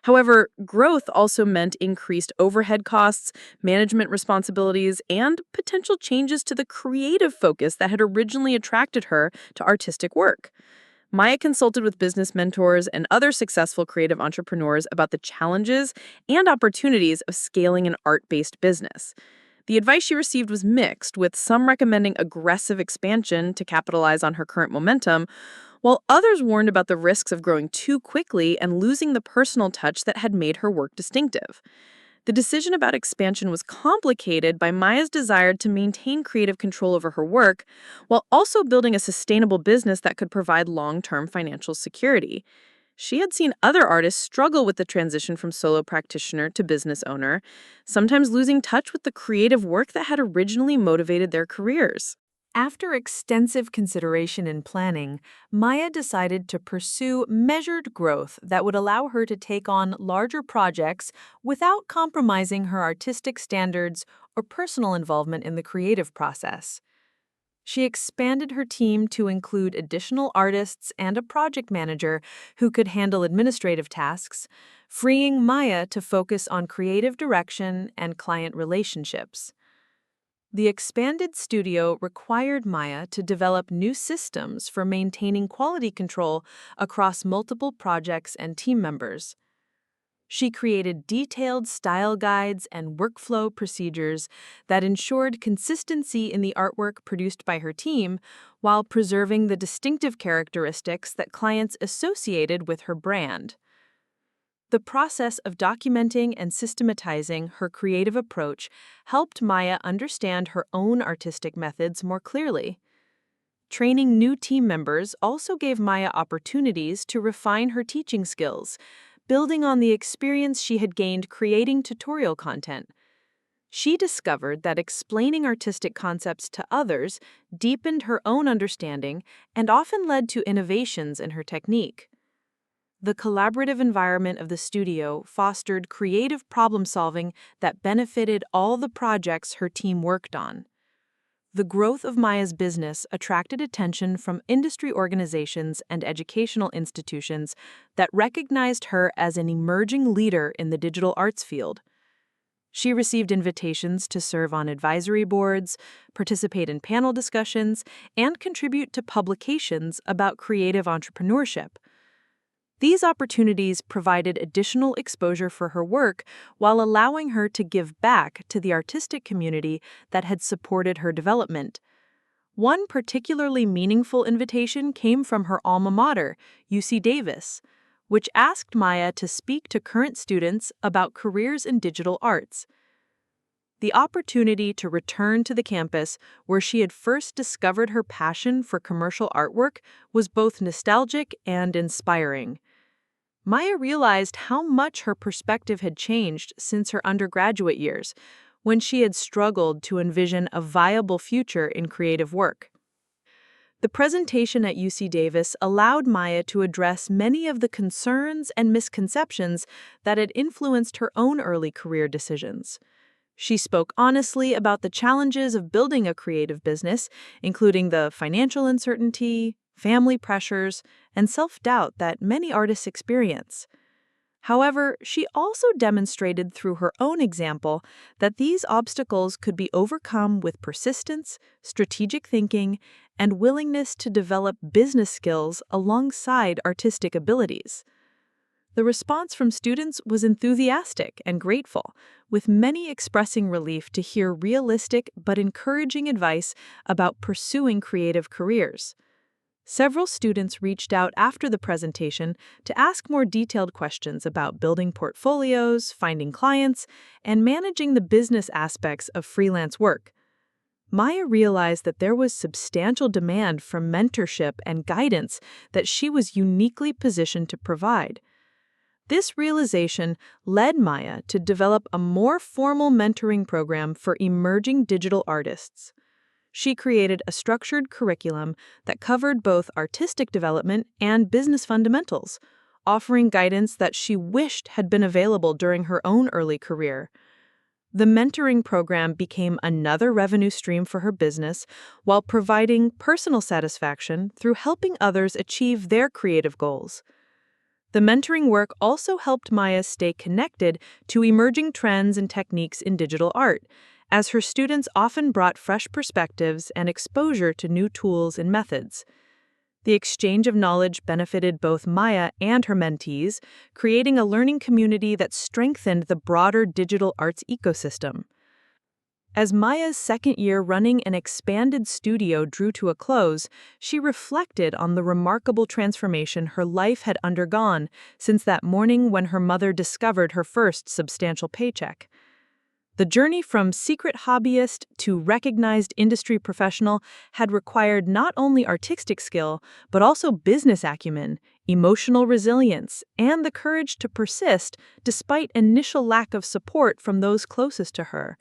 However, growth also meant increased overhead costs, management responsibilities, and potential changes to the creative focus that had originally attracted her to artistic work. Maya consulted with business mentors and other successful creative entrepreneurs about the challenges and opportunities of scaling an art-based business. The advice she received was mixed, with some recommending aggressive expansion to capitalize on her current momentum, while others warned about the risks of growing too quickly and losing the personal touch that had made her work distinctive. The decision about expansion was complicated by Maya's desire to maintain creative control over her work, while also building a sustainable business that could provide long-term financial security. She had seen other artists struggle with the transition from solo practitioner to business owner, sometimes losing touch with the creative work that had originally motivated their careers. After extensive consideration and planning, Maya decided to pursue measured growth that would allow her to take on larger projects without compromising her artistic standards or personal involvement in the creative process. She expanded her team to include additional artists and a project manager who could handle administrative tasks, freeing Maya to focus on creative direction and client relationships. The expanded studio required Maya to develop new systems for maintaining quality control across multiple projects and team members. She created detailed style guides and workflow procedures that ensured consistency in the artwork produced by her team while preserving the distinctive characteristics that clients associated with her brand. The process of documenting and systematizing her creative approach helped Maya understand her own artistic methods more clearly. Training new team members also gave Maya opportunities to refine her teaching skills, building on the experience she had gained creating tutorial content. She discovered that explaining artistic concepts to others deepened her own understanding and often led to innovations in her technique. The collaborative environment of the studio fostered creative problem-solving that benefited all the projects her team worked on. The growth of Maya's business attracted attention from industry organizations and educational institutions that recognized her as an emerging leader in the digital arts field. She received invitations to serve on advisory boards, participate in panel discussions, and contribute to publications about creative entrepreneurship. These opportunities provided additional exposure for her work while allowing her to give back to the artistic community that had supported her development. One particularly meaningful invitation came from her alma mater, UC Davis, which asked Maya to speak to current students about careers in digital arts. The opportunity to return to the campus where she had first discovered her passion for commercial artwork was both nostalgic and inspiring. Maya realized how much her perspective had changed since her undergraduate years, when she had struggled to envision a viable future in creative work. The presentation at UC Davis allowed Maya to address many of the concerns and misconceptions that had influenced her own early career decisions. She spoke honestly about the challenges of building a creative business, including the financial uncertainty, family pressures, and self-doubt that many artists experience. However, she also demonstrated through her own example that these obstacles could be overcome with persistence, strategic thinking, and willingness to develop business skills alongside artistic abilities. The response from students was enthusiastic and grateful, with many expressing relief to hear realistic but encouraging advice about pursuing creative careers. Several students reached out after the presentation to ask more detailed questions about building portfolios, finding clients, and managing the business aspects of freelance work. Maya realized that there was substantial demand for mentorship and guidance that she was uniquely positioned to provide. This realization led Maya to develop a more formal mentoring program for emerging digital artists. She created a structured curriculum that covered both artistic development and business fundamentals, offering guidance that she wished had been available during her own early career. The mentoring program became another revenue stream for her business while providing personal satisfaction through helping others achieve their creative goals. The mentoring work also helped Maya stay connected to emerging trends and techniques in digital art, as her students often brought fresh perspectives and exposure to new tools and methods. The exchange of knowledge benefited both Maya and her mentees, creating a learning community that strengthened the broader digital arts ecosystem. As Maya's second year running an expanded studio drew to a close, she reflected on the remarkable transformation her life had undergone since that morning when her mother discovered her first substantial paycheck. The journey from secret hobbyist to recognized industry professional had required not only artistic skill, but also business acumen, emotional resilience, and the courage to persist despite initial lack of support from those closest to her.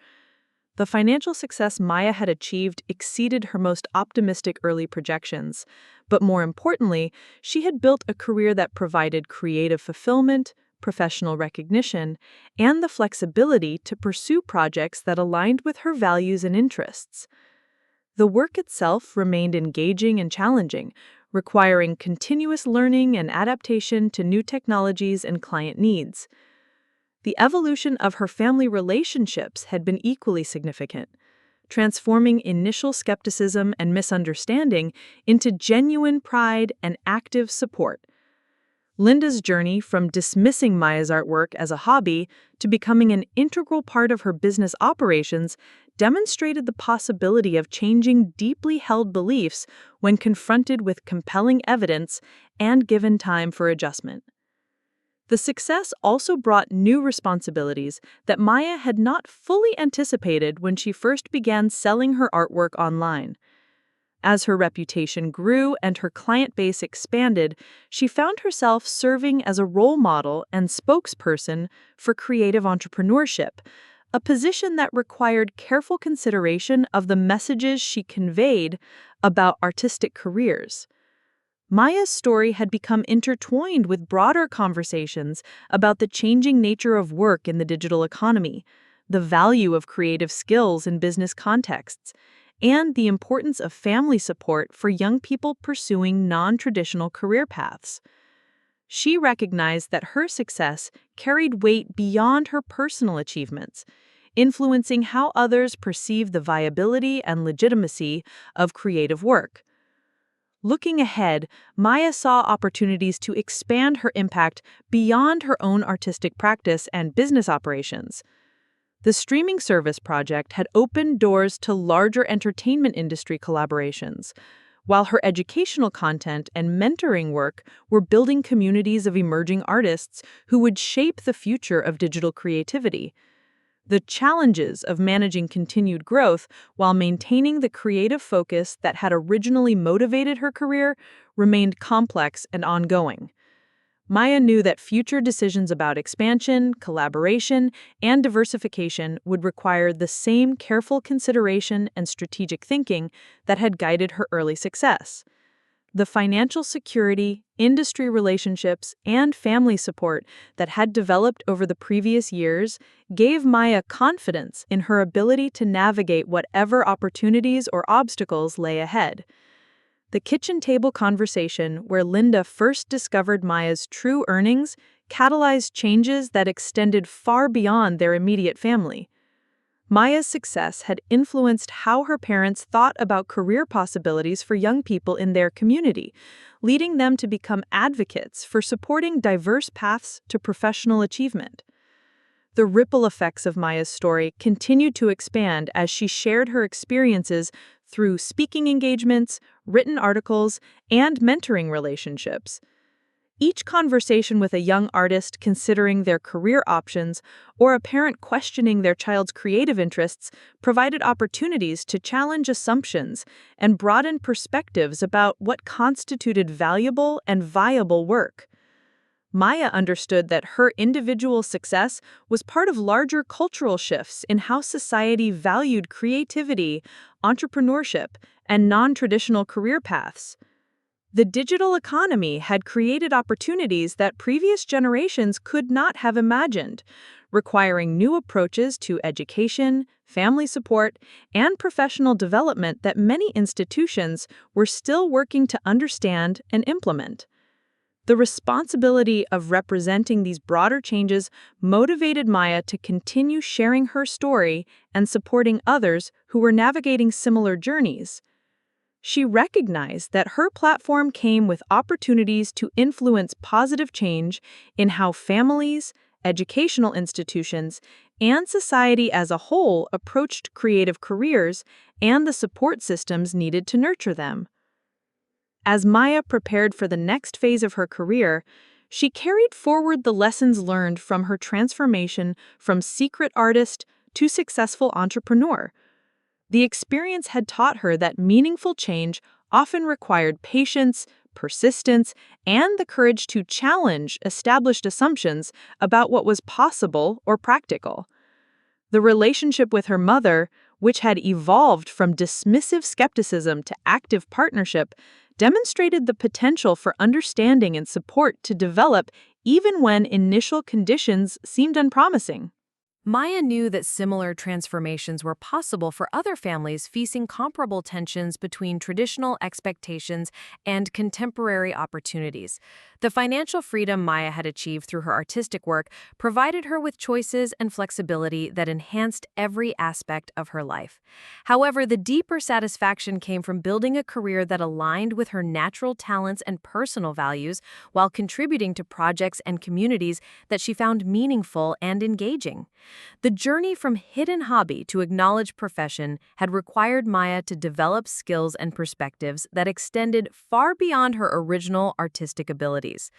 The financial success Maya had achieved exceeded her most optimistic early projections, but more importantly, she had built a career that provided creative fulfillment, professional recognition, and the flexibility to pursue projects that aligned with her values and interests. The work itself remained engaging and challenging, requiring continuous learning and adaptation to new technologies and client needs. The evolution of her family relationships had been equally significant, transforming initial skepticism and misunderstanding into genuine pride and active support. Linda's journey from dismissing Maya's artwork as a hobby to becoming an integral part of her business operations demonstrated the possibility of changing deeply held beliefs when confronted with compelling evidence and given time for adjustment. The success also brought new responsibilities that Maya had not fully anticipated when she first began selling her artwork online. As her reputation grew and her client base expanded, she found herself serving as a role model and spokesperson for creative entrepreneurship, a position that required careful consideration of the messages she conveyed about artistic careers. Maya's story had become intertwined with broader conversations about the changing nature of work in the digital economy, the value of creative skills in business contexts, and the importance of family support for young people pursuing non-traditional career paths. She recognized that her success carried weight beyond her personal achievements, influencing how others perceive the viability and legitimacy of creative work. Looking ahead, Maya saw opportunities to expand her impact beyond her own artistic practice and business operations. The streaming service project had opened doors to larger entertainment industry collaborations, while her educational content and mentoring work were building communities of emerging artists who would shape the future of digital creativity. The challenges of managing continued growth while maintaining the creative focus that had originally motivated her career remained complex and ongoing. Maya knew that future decisions about expansion, collaboration, and diversification would require the same careful consideration and strategic thinking that had guided her early success. The financial security, industry relationships, and family support that had developed over the previous years gave Maya confidence in her ability to navigate whatever opportunities or obstacles lay ahead. The kitchen table conversation where Linda first discovered Maya's true earnings catalyzed changes that extended far beyond their immediate family. Maya's success had influenced how her parents thought about career possibilities for young people in their community, leading them to become advocates for supporting diverse paths to professional achievement. The ripple effects of Maya's story continued to expand as she shared her experiences through speaking engagements, written articles, and mentoring relationships. Each conversation with a young artist considering their career options or a parent questioning their child's creative interests provided opportunities to challenge assumptions and broaden perspectives about what constituted valuable and viable work. Maya understood that her individual success was part of larger cultural shifts in how society valued creativity, entrepreneurship, and non-traditional career paths. The digital economy had created opportunities that previous generations could not have imagined, requiring new approaches to education, family support, and professional development that many institutions were still working to understand and implement. The responsibility of representing these broader changes motivated Maya to continue sharing her story and supporting others who were navigating similar journeys. She recognized that her platform came with opportunities to influence positive change in how families, educational institutions, and society as a whole approached creative careers and the support systems needed to nurture them. As Maya prepared for the next phase of her career, she carried forward the lessons learned from her transformation from secret artist to successful entrepreneur. The experience had taught her that meaningful change often required patience, persistence, and the courage to challenge established assumptions about what was possible or practical. The relationship with her mother, which had evolved from dismissive skepticism to active partnership, demonstrated the potential for understanding and support to develop even when initial conditions seemed unpromising. Maya knew that similar transformations were possible for other families facing comparable tensions between traditional expectations and contemporary opportunities. The financial freedom Maya had achieved through her artistic work provided her with choices and flexibility that enhanced every aspect of her life. However, the deeper satisfaction came from building a career that aligned with her natural talents and personal values while contributing to projects and communities that she found meaningful and engaging. The journey from hidden hobby to acknowledged profession had required Maya to develop skills and perspectives that extended far beyond her original artistic abilities.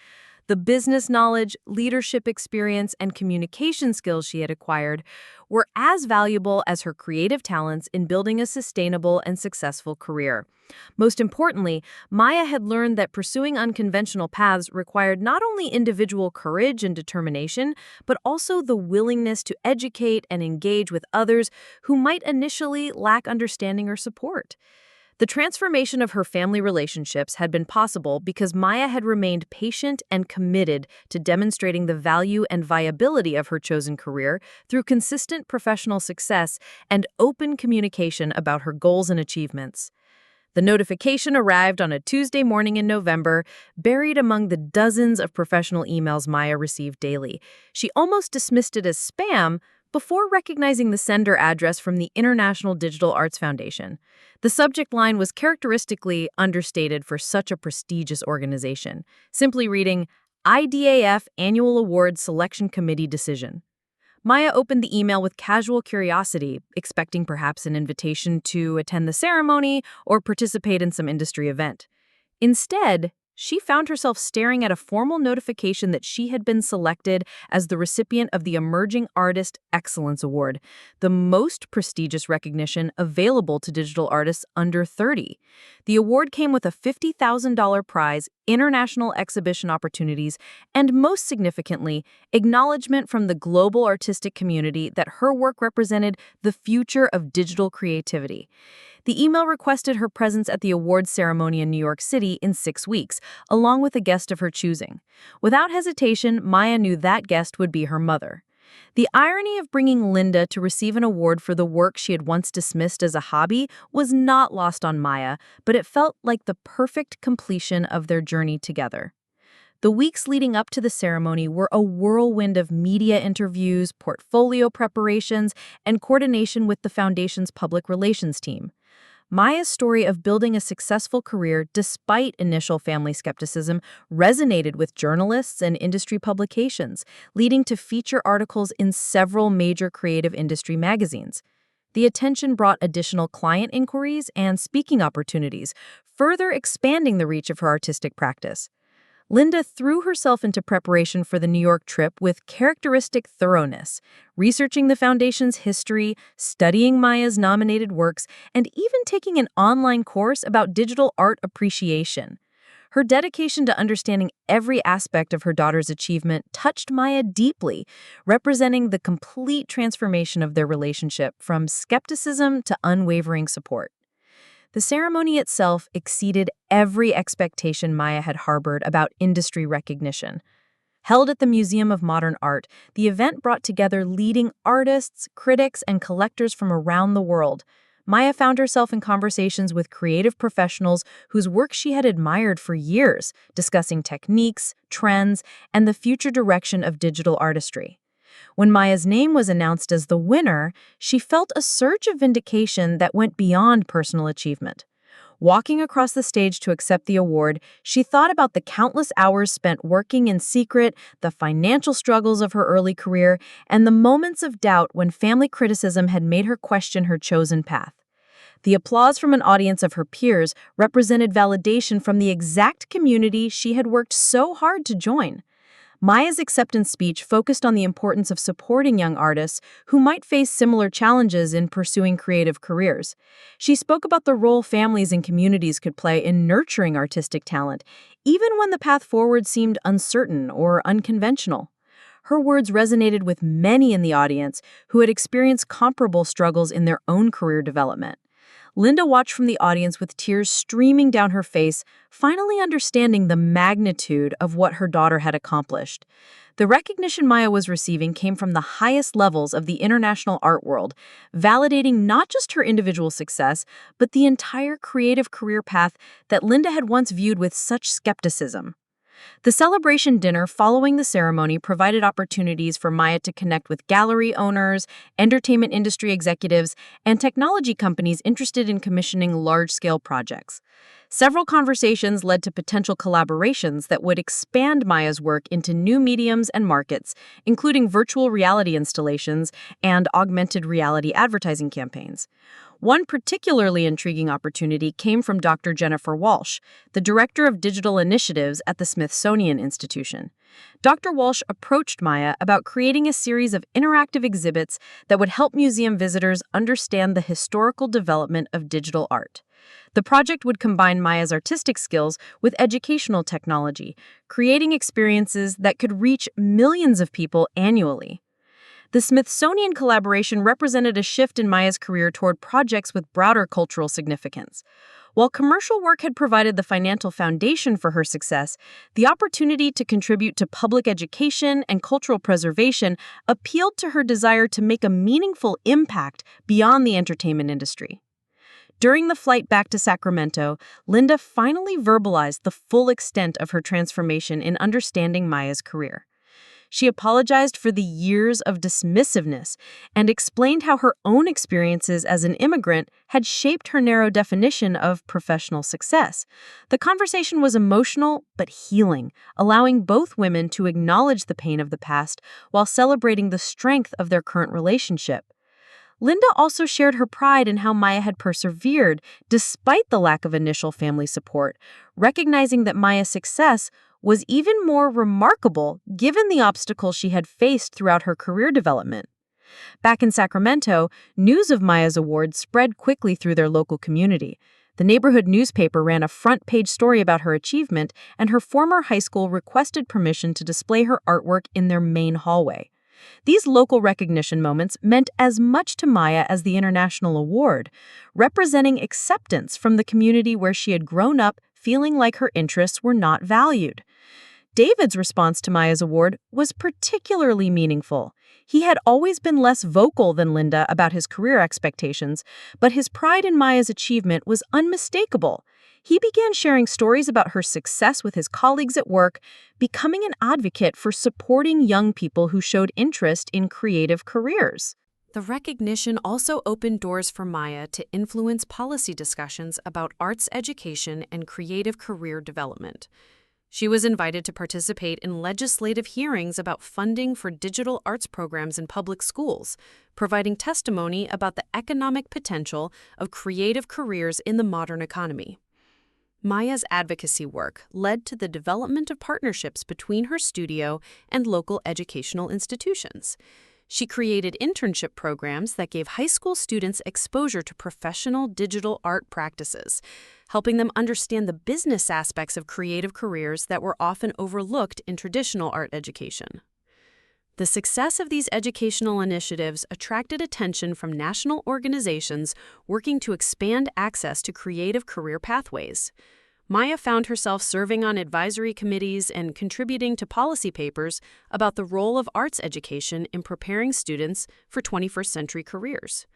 The business knowledge, leadership experience, and communication skills she had acquired were as valuable as her creative talents in building a sustainable and successful career. Most importantly, Maya had learned that pursuing unconventional paths required not only individual courage and determination, but also the willingness to educate and engage with others who might initially lack understanding or support. The transformation of her family relationships had been possible because Maya had remained patient and committed to demonstrating the value and viability of her chosen career through consistent professional success and open communication about her goals and achievements. The notification arrived on a Tuesday morning in November, buried among the dozens of professional emails Maya received daily. She almost dismissed it as spam before recognizing the sender address from the International Digital Arts Foundation. The subject line was characteristically understated for such a prestigious organization, simply reading, IDAF Annual Award Selection Committee Decision. Maya opened the email with casual curiosity, expecting perhaps an invitation to attend the ceremony or participate in some industry event. Instead, she found herself staring at a formal notification that she had been selected as the recipient of the Emerging Artist Excellence Award, the most prestigious recognition available to digital artists under 30. The award came with a $50,000 prize, international exhibition opportunities, and most significantly, acknowledgement from the global artistic community that her work represented the future of digital creativity. The email requested her presence at the awards ceremony in New York City in 6 weeks, along with a guest of her choosing. Without hesitation, Maya knew that guest would be her mother. The irony of bringing Linda to receive an award for the work she had once dismissed as a hobby was not lost on Maya, but it felt like the perfect completion of their journey together. The weeks leading up to the ceremony were a whirlwind of media interviews, portfolio preparations, and coordination with the foundation's public relations team. Maya's story of building a successful career despite initial family skepticism resonated with journalists and industry publications, leading to feature articles in several major creative industry magazines. The attention brought additional client inquiries and speaking opportunities, further expanding the reach of her artistic practice. Linda threw herself into preparation for the New York trip with characteristic thoroughness, researching the foundation's history, studying Maya's nominated works, and even taking an online course about digital art appreciation. Her dedication to understanding every aspect of her daughter's achievement touched Maya deeply, representing the complete transformation of their relationship from skepticism to unwavering support. The ceremony itself exceeded every expectation Maya had harbored about industry recognition. Held at the Museum of Modern Art, the event brought together leading artists, critics, and collectors from around the world. Maya found herself in conversations with creative professionals whose work she had admired for years, discussing techniques, trends, and the future direction of digital artistry. When Maya's name was announced as the winner, she felt a surge of vindication that went beyond personal achievement. Walking across the stage to accept the award, she thought about the countless hours spent working in secret, the financial struggles of her early career, and the moments of doubt when family criticism had made her question her chosen path. The applause from an audience of her peers represented validation from the exact community she had worked so hard to join. Maya's acceptance speech focused on the importance of supporting young artists who might face similar challenges in pursuing creative careers. She spoke about the role families and communities could play in nurturing artistic talent, even when the path forward seemed uncertain or unconventional. Her words resonated with many in the audience who had experienced comparable struggles in their own career development. Linda watched from the audience with tears streaming down her face, finally understanding the magnitude of what her daughter had accomplished. The recognition Maya was receiving came from the highest levels of the international art world, validating not just her individual success, but the entire creative career path that Linda had once viewed with such skepticism. The celebration dinner following the ceremony provided opportunities for Maya to connect with gallery owners, entertainment industry executives, and technology companies interested in commissioning large-scale projects. Several conversations led to potential collaborations that would expand Maya's work into new mediums and markets, including virtual reality installations and augmented reality advertising campaigns. One particularly intriguing opportunity came from Dr. Jennifer Walsh, the Director of Digital Initiatives at the Smithsonian Institution. Dr. Walsh approached Maya about creating a series of interactive exhibits that would help museum visitors understand the historical development of digital art. The project would combine Maya's artistic skills with educational technology, creating experiences that could reach millions of people annually. The Smithsonian collaboration represented a shift in Maya's career toward projects with broader cultural significance. While commercial work had provided the financial foundation for her success, the opportunity to contribute to public education and cultural preservation appealed to her desire to make a meaningful impact beyond the entertainment industry. During the flight back to Sacramento, Linda finally verbalized the full extent of her transformation in understanding Maya's career. She apologized for the years of dismissiveness and explained how her own experiences as an immigrant had shaped her narrow definition of professional success. The conversation was emotional but healing, allowing both women to acknowledge the pain of the past while celebrating the strength of their current relationship. Linda also shared her pride in how Maya had persevered despite the lack of initial family support, recognizing that Maya's success was even more remarkable given the obstacles she had faced throughout her career development. Back in Sacramento, news of Maya's award spread quickly through their local community. The neighborhood newspaper ran a front-page story about her achievement, and her former high school requested permission to display her artwork in their main hallway. These local recognition moments meant as much to Maya as the international award, representing acceptance from the community where she had grown up feeling like her interests were not valued. David's response to Maya's award was particularly meaningful. He had always been less vocal than Linda about his career expectations, but his pride in Maya's achievement was unmistakable. He began sharing stories about her success with his colleagues at work, becoming an advocate for supporting young people who showed interest in creative careers. The recognition also opened doors for Maya to influence policy discussions about arts education and creative career development. She was invited to participate in legislative hearings about funding for digital arts programs in public schools, providing testimony about the economic potential of creative careers in the modern economy. Maya's advocacy work led to the development of partnerships between her studio and local educational institutions. She created internship programs that gave high school students exposure to professional digital art practices, helping them understand the business aspects of creative careers that were often overlooked in traditional art education. The success of these educational initiatives attracted attention from national organizations working to expand access to creative career pathways. Maya found herself serving on advisory committees and contributing to policy papers about the role of arts education in preparing students for 21st century careers.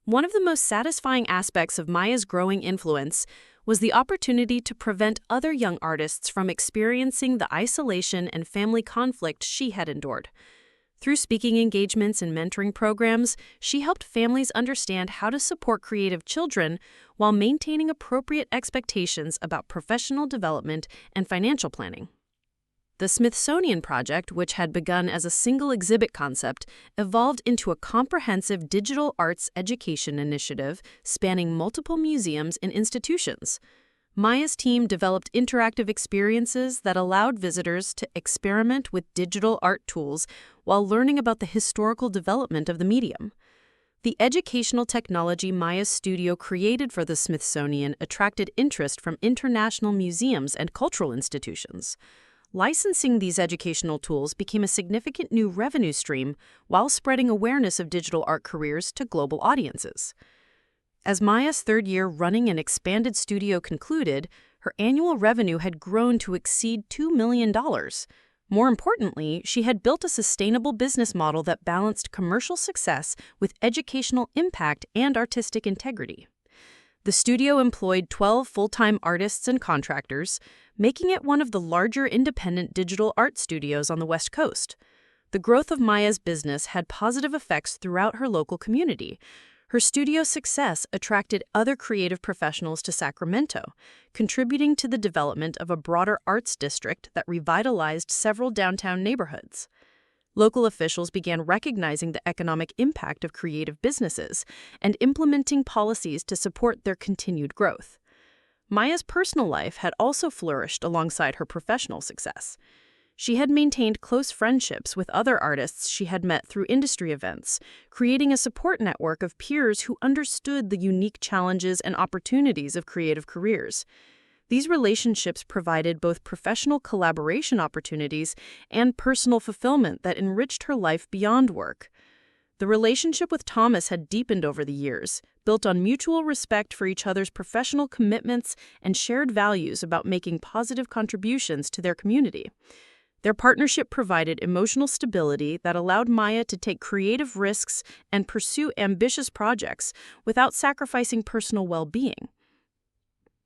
One of the most satisfying aspects of Maya's growing influence was the opportunity to prevent other young artists from experiencing the isolation and family conflict she had endured. Through speaking engagements and mentoring programs, she helped families understand how to support creative children while maintaining appropriate expectations about professional development and financial planning. The Smithsonian Project, which had begun as a single exhibit concept, evolved into a comprehensive digital arts education initiative spanning multiple museums and institutions. Maya's team developed interactive experiences that allowed visitors to experiment with digital art tools while learning about the historical development of the medium. The educational technology Maya's studio created for the Smithsonian attracted interest from international museums and cultural institutions. Licensing these educational tools became a significant new revenue stream while spreading awareness of digital art careers to global audiences. As Maya's third year running an expanded studio concluded, her annual revenue had grown to exceed $2 million. More importantly, she had built a sustainable business model that balanced commercial success with educational impact and artistic integrity. The studio employed 12 full-time artists and contractors, making it one of the larger independent digital art studios on the West Coast. The growth of Maya's business had positive effects throughout her local community. Her studio's success attracted other creative professionals to Sacramento, contributing to the development of a broader arts district that revitalized several downtown neighborhoods. Local officials began recognizing the economic impact of creative businesses and implementing policies to support their continued growth. Maya's personal life had also flourished alongside her professional success. She had maintained close friendships with other artists she had met through industry events, creating a support network of peers who understood the unique challenges and opportunities of creative careers. These relationships provided both professional collaboration opportunities and personal fulfillment that enriched her life beyond work. The relationship with Thomas had deepened over the years, built on mutual respect for each other's professional commitments and shared values about making positive contributions to their community. Their partnership provided emotional stability that allowed Maya to take creative risks and pursue ambitious projects without sacrificing personal well-being.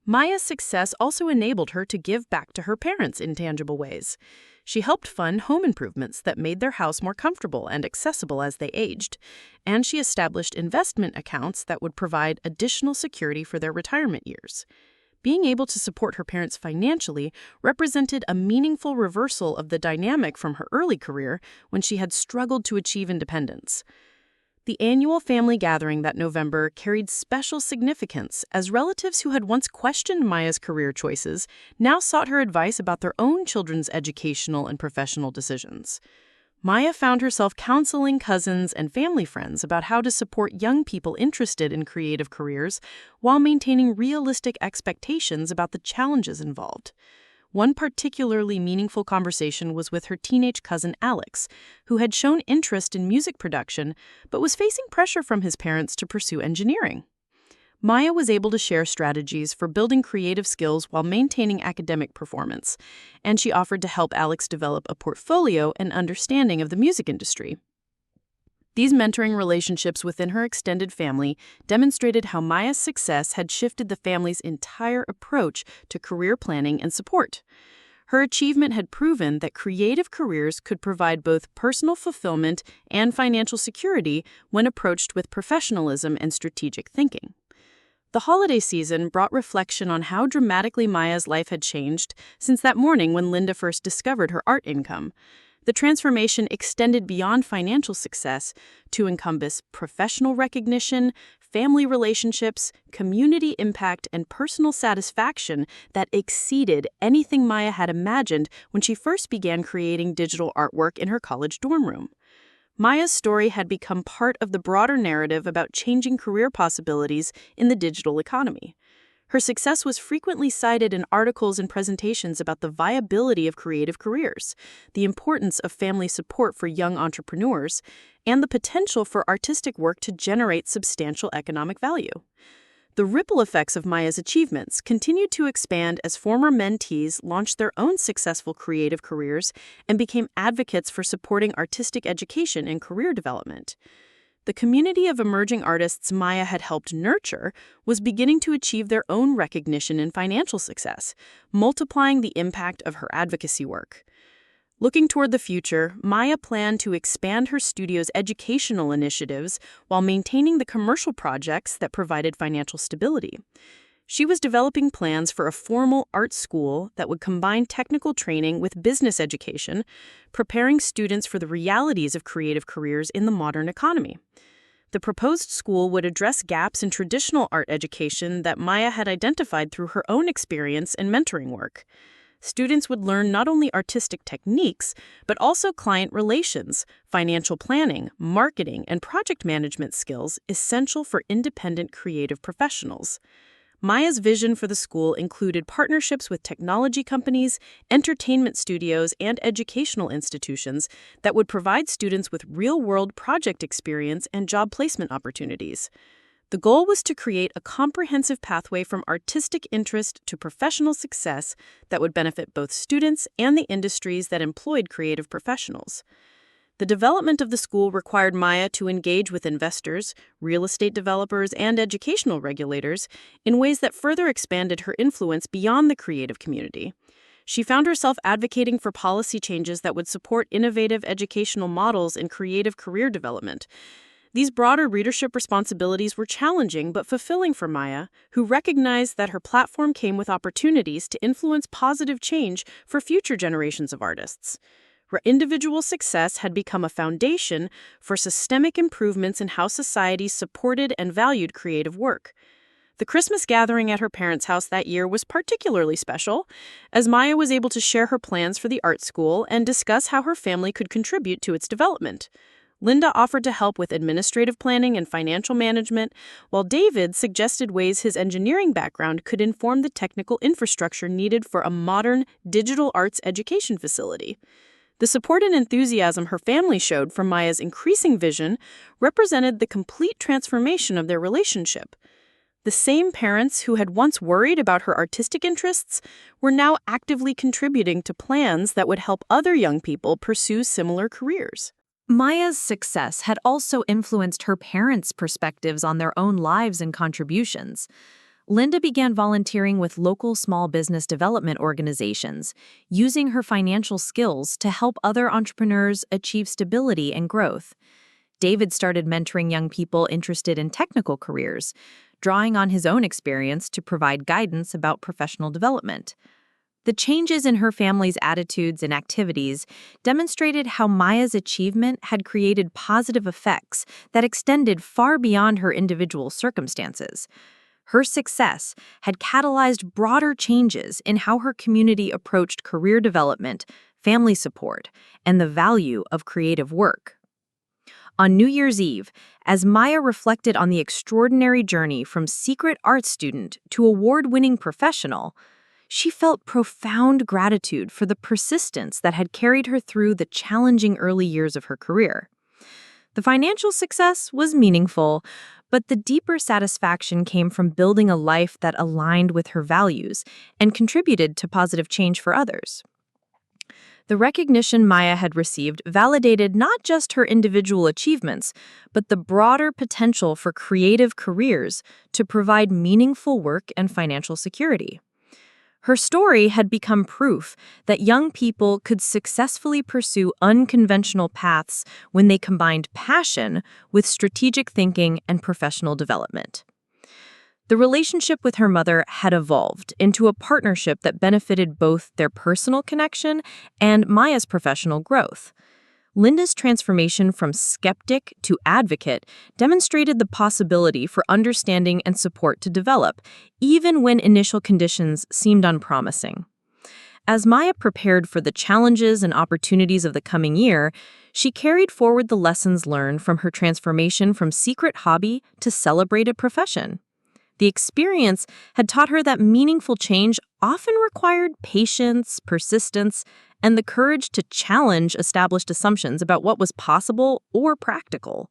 Maya's success also enabled her to give back to her parents in tangible ways. She helped fund home improvements that made their house more comfortable and accessible as they aged, and she established investment accounts that would provide additional security for their retirement years. Being able to support her parents financially represented a meaningful reversal of the dynamic from her early career when she had struggled to achieve independence. The annual family gathering that November carried special significance as relatives who had once questioned Maya's career choices now sought her advice about their own children's educational and professional decisions. Maya found herself counseling cousins and family friends about how to support young people interested in creative careers while maintaining realistic expectations about the challenges involved. One particularly meaningful conversation was with her teenage cousin Alex, who had shown interest in music production but was facing pressure from his parents to pursue engineering. Maya was able to share strategies for building creative skills while maintaining academic performance, and she offered to help Alex develop a portfolio and understanding of the music industry. These mentoring relationships within her extended family demonstrated how Maya's success had shifted the family's entire approach to career planning and support. Her achievement had proven that creative careers could provide both personal fulfillment and financial security when approached with professionalism and strategic thinking. The holiday season brought reflection on how dramatically Maya's life had changed since that morning when Linda first discovered her art income. The transformation extended beyond financial success to encompass professional recognition, family relationships, community impact, and personal satisfaction that exceeded anything Maya had imagined when she first began creating digital artwork in her college dorm room. Maya's story had become part of the broader narrative about changing career possibilities in the digital economy. Her success was frequently cited in articles and presentations about the viability of creative careers, the importance of family support for young entrepreneurs, and the potential for artistic work to generate substantial economic value. The ripple effects of Maya's achievements continued to expand as former mentees launched their own successful creative careers and became advocates for supporting artistic education and career development. The community of emerging artists Maya had helped nurture was beginning to achieve their own recognition and financial success, multiplying the impact of her advocacy work. Looking toward the future, Maya planned to expand her studio's educational initiatives while maintaining the commercial projects that provided financial stability. She was developing plans for a formal art school that would combine technical training with business education, preparing students for the realities of creative careers in the modern economy. The proposed school would address gaps in traditional art education that Maya had identified through her own experience and mentoring work. Students would learn not only artistic techniques, but also client relations, financial planning, marketing, and project management skills essential for independent creative professionals. Maya's vision for the school included partnerships with technology companies, entertainment studios, and educational institutions that would provide students with real-world project experience and job placement opportunities. The goal was to create a comprehensive pathway from artistic interest to professional success that would benefit both students and the industries that employed creative professionals. The development of the school required Maya to engage with investors, real estate developers, and educational regulators in ways that further expanded her influence beyond the creative community. She found herself advocating for policy changes that would support innovative educational models in creative career development. These broader readership responsibilities were challenging but fulfilling for Maya, who recognized that her platform came with opportunities to influence positive change for future generations of artists. Her individual success had become a foundation for systemic improvements in how society supported and valued creative work. The Christmas gathering at her parents' house that year was particularly special, as Maya was able to share her plans for the art school and discuss how her family could contribute to its development. Linda offered to help with administrative planning and financial management, while David suggested ways his engineering background could inform the technical infrastructure needed for a modern digital arts education facility. The support and enthusiasm her family showed for Maya's increasing vision represented the complete transformation of their relationship. The same parents who had once worried about her artistic interests were now actively contributing to plans that would help other young people pursue similar careers. Maya's success had also influenced her parents' perspectives on their own lives and contributions. Linda began volunteering with local small business development organizations, using her financial skills to help other entrepreneurs achieve stability and growth. David started mentoring young people interested in technical careers, drawing on his own experience to provide guidance about professional development. The changes in her family's attitudes and activities demonstrated how Maya's achievement had created positive effects that extended far beyond her individual circumstances. Her success had catalyzed broader changes in how her community approached career development, family support, and the value of creative work. On New Year's Eve, as Maya reflected on the extraordinary journey from secret art student to award-winning professional, she felt profound gratitude for the persistence that had carried her through the challenging early years of her career. The financial success was meaningful, but the deeper satisfaction came from building a life that aligned with her values and contributed to positive change for others. The recognition Maya had received validated not just her individual achievements, but the broader potential for creative careers to provide meaningful work and financial security. Her story had become proof that young people could successfully pursue unconventional paths when they combined passion with strategic thinking and professional development. The relationship with her mother had evolved into a partnership that benefited both their personal connection and Maya's professional growth. Linda's transformation from skeptic to advocate demonstrated the possibility for understanding and support to develop, even when initial conditions seemed unpromising. As Maya prepared for the challenges and opportunities of the coming year, she carried forward the lessons learned from her transformation from secret hobby to celebrated profession. The experience had taught her that meaningful change often required patience, persistence, and the courage to challenge established assumptions about what was possible or practical.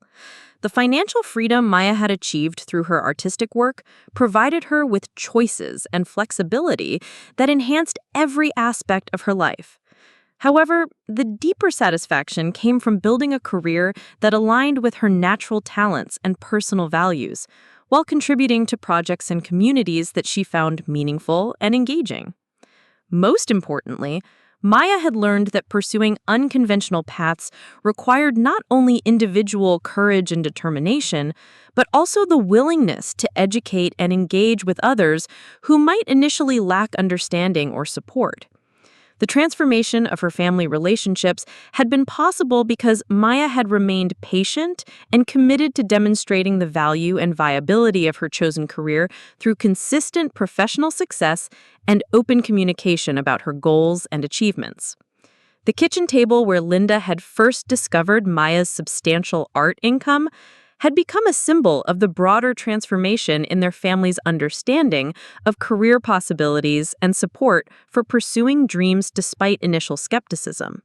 The financial freedom Maya had achieved through her artistic work provided her with choices and flexibility that enhanced every aspect of her life. However, the deeper satisfaction came from building a career that aligned with her natural talents and personal values, while contributing to projects and communities that she found meaningful and engaging. Most importantly, Maya had learned that pursuing unconventional paths required not only individual courage and determination, but also the willingness to educate and engage with others who might initially lack understanding or support. The transformation of her family relationships had been possible because Maya had remained patient and committed to demonstrating the value and viability of her chosen career through consistent professional success and open communication about her goals and achievements. The kitchen table where Linda had first discovered Maya's substantial art income had become a symbol of the broader transformation in their family's understanding of career possibilities and support for pursuing dreams despite initial skepticism.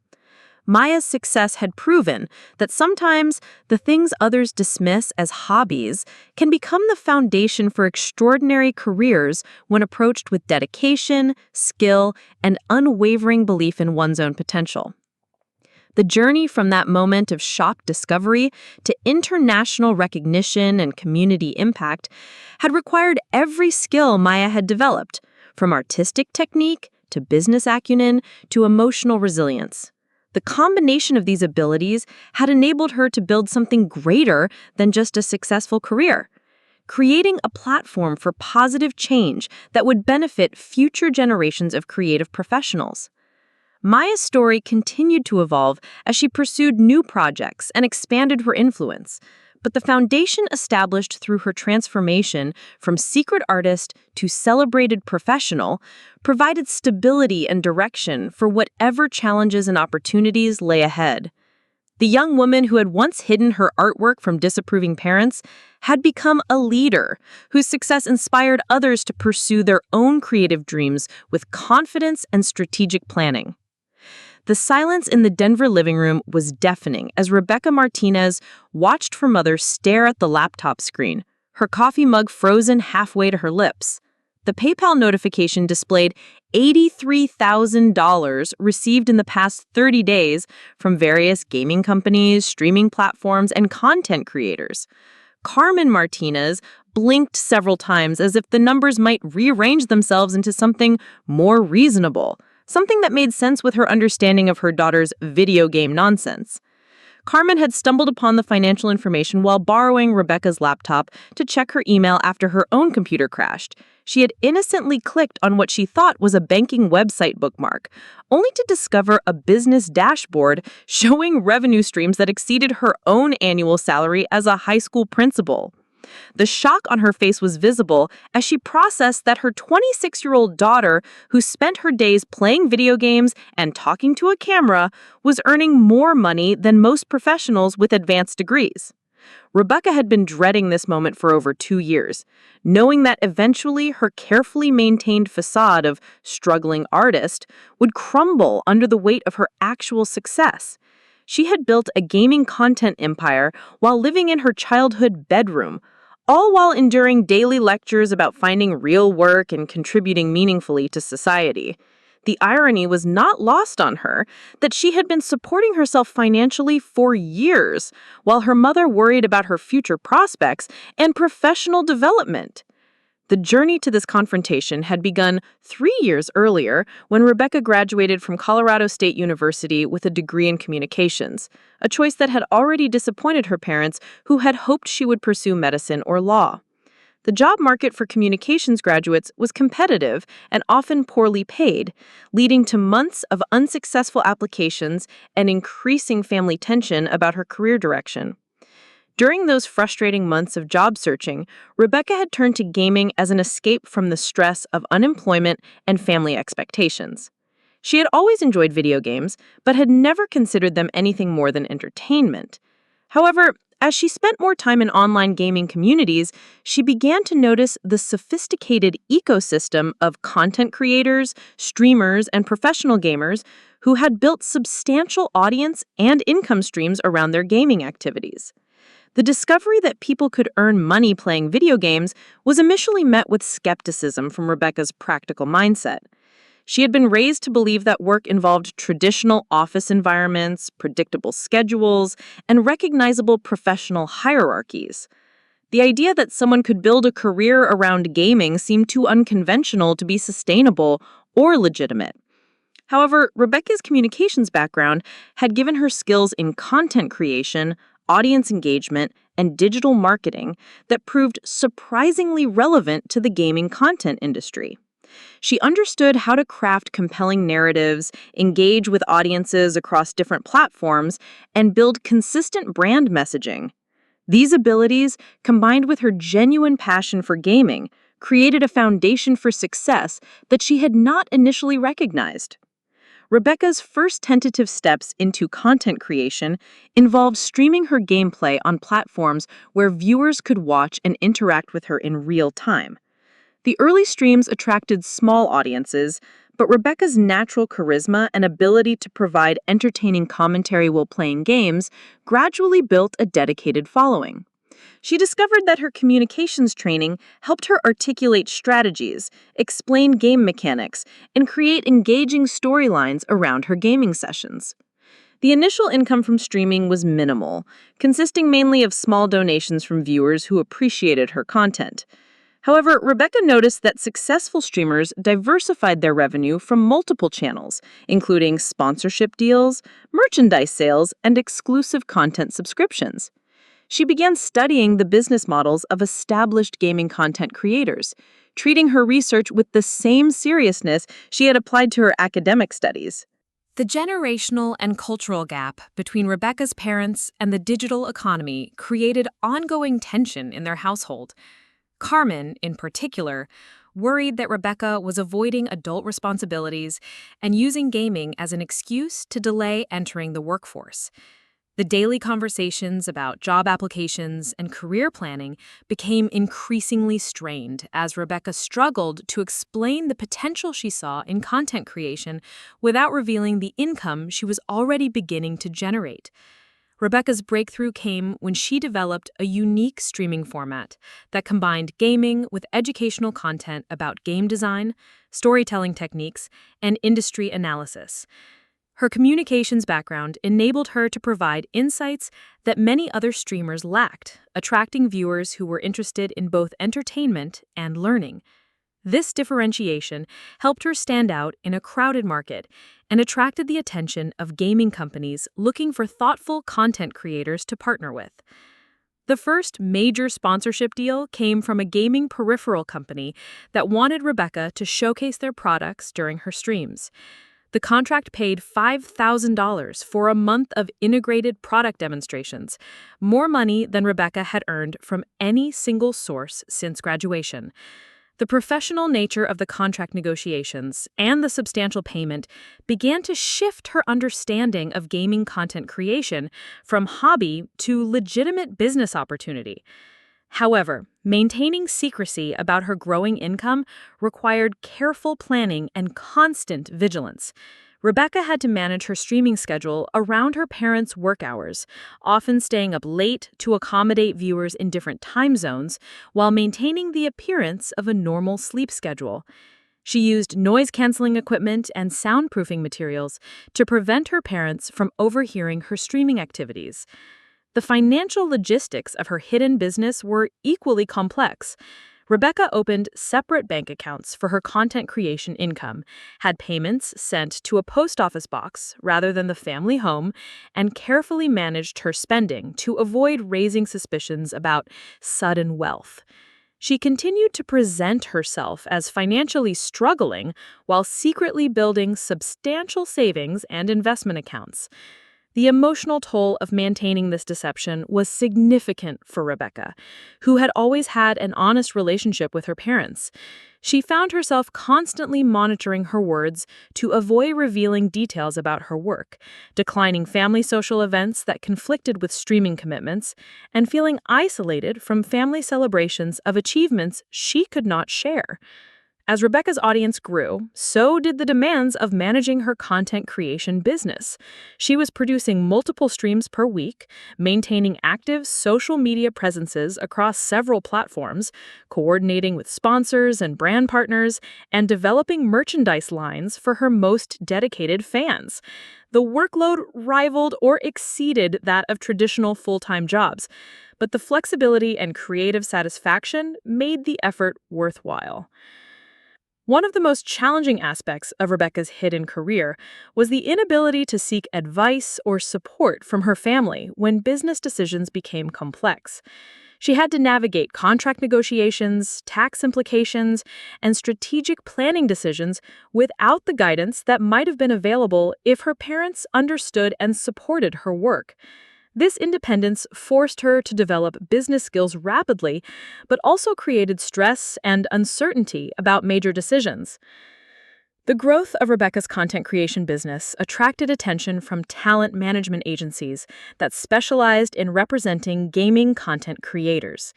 Maya's success had proven that sometimes the things others dismiss as hobbies can become the foundation for extraordinary careers when approached with dedication, skill, and unwavering belief in one's own potential. The journey from that moment of shock discovery to international recognition and community impact had required every skill Maya had developed, from artistic technique to business acumen to emotional resilience. The combination of these abilities had enabled her to build something greater than just a successful career, creating a platform for positive change that would benefit future generations of creative professionals. Maya's story continued to evolve as she pursued new projects and expanded her influence, but the foundation established through her transformation from secret artist to celebrated professional provided stability and direction for whatever challenges and opportunities lay ahead. The young woman who had once hidden her artwork from disapproving parents had become a leader whose success inspired others to pursue their own creative dreams with confidence and strategic planning. The silence in the Denver living room was deafening as Rebecca Martinez watched her mother stare at the laptop screen, her coffee mug frozen halfway to her lips. The PayPal notification displayed $83,000 received in the past 30 days from various gaming companies, streaming platforms, and content creators. Carmen Martinez blinked several times as if the numbers might rearrange themselves into something more reasonable, something that made sense with her understanding of her daughter's video game nonsense. Carmen had stumbled upon the financial information while borrowing Rebecca's laptop to check her email after her own computer crashed. She had innocently clicked on what she thought was a banking website bookmark, only to discover a business dashboard showing revenue streams that exceeded her own annual salary as a high school principal. The shock on her face was visible as she processed that her 26-year-old daughter, who spent her days playing video games and talking to a camera, was earning more money than most professionals with advanced degrees. Rebecca had been dreading this moment for over 2 years, knowing that eventually her carefully maintained facade of struggling artist would crumble under the weight of her actual success. She had built a gaming content empire while living in her childhood bedroom, all while enduring daily lectures about finding real work and contributing meaningfully to society. The irony was not lost on her that she had been supporting herself financially for years, while her mother worried about her future prospects and professional development. The journey to this confrontation had begun 3 years earlier when Rebecca graduated from Colorado State University with a degree in communications, a choice that had already disappointed her parents who had hoped she would pursue medicine or law. The job market for communications graduates was competitive and often poorly paid, leading to months of unsuccessful applications and increasing family tension about her career direction. During those frustrating months of job searching, Rebecca had turned to gaming as an escape from the stress of unemployment and family expectations. She had always enjoyed video games, but had never considered them anything more than entertainment. However, as she spent more time in online gaming communities, she began to notice the sophisticated ecosystem of content creators, streamers, and professional gamers who had built substantial audience and income streams around their gaming activities. The discovery that people could earn money playing video games was initially met with skepticism from Rebecca's practical mindset. She had been raised to believe that work involved traditional office environments, predictable schedules, and recognizable professional hierarchies. The idea that someone could build a career around gaming seemed too unconventional to be sustainable or legitimate. However, Rebecca's communications background had given her skills in content creation, audience engagement, and digital marketing that proved surprisingly relevant to the gaming content industry. She understood how to craft compelling narratives, engage with audiences across different platforms, and build consistent brand messaging. These abilities, combined with her genuine passion for gaming, created a foundation for success that she had not initially recognized. Rebecca's first tentative steps into content creation involved streaming her gameplay on platforms where viewers could watch and interact with her in real time. The early streams attracted small audiences, but Rebecca's natural charisma and ability to provide entertaining commentary while playing games gradually built a dedicated following. She discovered that her communications training helped her articulate strategies, explain game mechanics, and create engaging storylines around her gaming sessions. The initial income from streaming was minimal, consisting mainly of small donations from viewers who appreciated her content. However, Rebecca noticed that successful streamers diversified their revenue from multiple channels, including sponsorship deals, merchandise sales, and exclusive content subscriptions. She began studying the business models of established gaming content creators, treating her research with the same seriousness she had applied to her academic studies. The generational and cultural gap between Rebecca's parents and the digital economy created ongoing tension in their household. Carmen, in particular, worried that Rebecca was avoiding adult responsibilities and using gaming as an excuse to delay entering the workforce. The daily conversations about job applications and career planning became increasingly strained as Rebecca struggled to explain the potential she saw in content creation without revealing the income she was already beginning to generate. Rebecca's breakthrough came when she developed a unique streaming format that combined gaming with educational content about game design, storytelling techniques, and industry analysis. Her communications background enabled her to provide insights that many other streamers lacked, attracting viewers who were interested in both entertainment and learning. This differentiation helped her stand out in a crowded market and attracted the attention of gaming companies looking for thoughtful content creators to partner with. The first major sponsorship deal came from a gaming peripheral company that wanted Rebecca to showcase their products during her streams. The contract paid $5,000 for a month of integrated product demonstrations, more money than Rebecca had earned from any single source since graduation. The professional nature of the contract negotiations and the substantial payment began to shift her understanding of gaming content creation from hobby to legitimate business opportunity. However, maintaining secrecy about her growing income required careful planning and constant vigilance. Rebecca had to manage her streaming schedule around her parents' work hours, often staying up late to accommodate viewers in different time zones while maintaining the appearance of a normal sleep schedule. She used noise-canceling equipment and soundproofing materials to prevent her parents from overhearing her streaming activities. The financial logistics of her hidden business were equally complex. Rebecca opened separate bank accounts for her content creation income, had payments sent to a post office box rather than the family home, and carefully managed her spending to avoid raising suspicions about sudden wealth. She continued to present herself as financially struggling while secretly building substantial savings and investment accounts. The emotional toll of maintaining this deception was significant for Rebecca, who had always had an honest relationship with her parents. She found herself constantly monitoring her words to avoid revealing details about her work, declining family social events that conflicted with streaming commitments, and feeling isolated from family celebrations of achievements she could not share. As Rebecca's audience grew, so did the demands of managing her content creation business. She was producing multiple streams per week, maintaining active social media presences across several platforms, coordinating with sponsors and brand partners, and developing merchandise lines for her most dedicated fans. The workload rivaled or exceeded that of traditional full-time jobs, but the flexibility and creative satisfaction made the effort worthwhile. One of the most challenging aspects of Rebecca's hidden career was the inability to seek advice or support from her family when business decisions became complex. She had to navigate contract negotiations, tax implications, and strategic planning decisions without the guidance that might have been available if her parents understood and supported her work. This independence forced her to develop business skills rapidly, but also created stress and uncertainty about major decisions. The growth of Rebecca's content creation business attracted attention from talent management agencies that specialized in representing gaming content creators.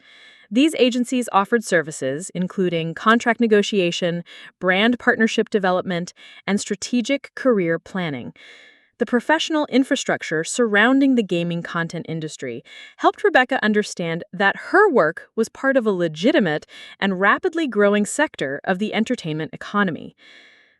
These agencies offered services including contract negotiation, brand partnership development, and strategic career planning. The professional infrastructure surrounding the gaming content industry helped Rebecca understand that her work was part of a legitimate and rapidly growing sector of the entertainment economy.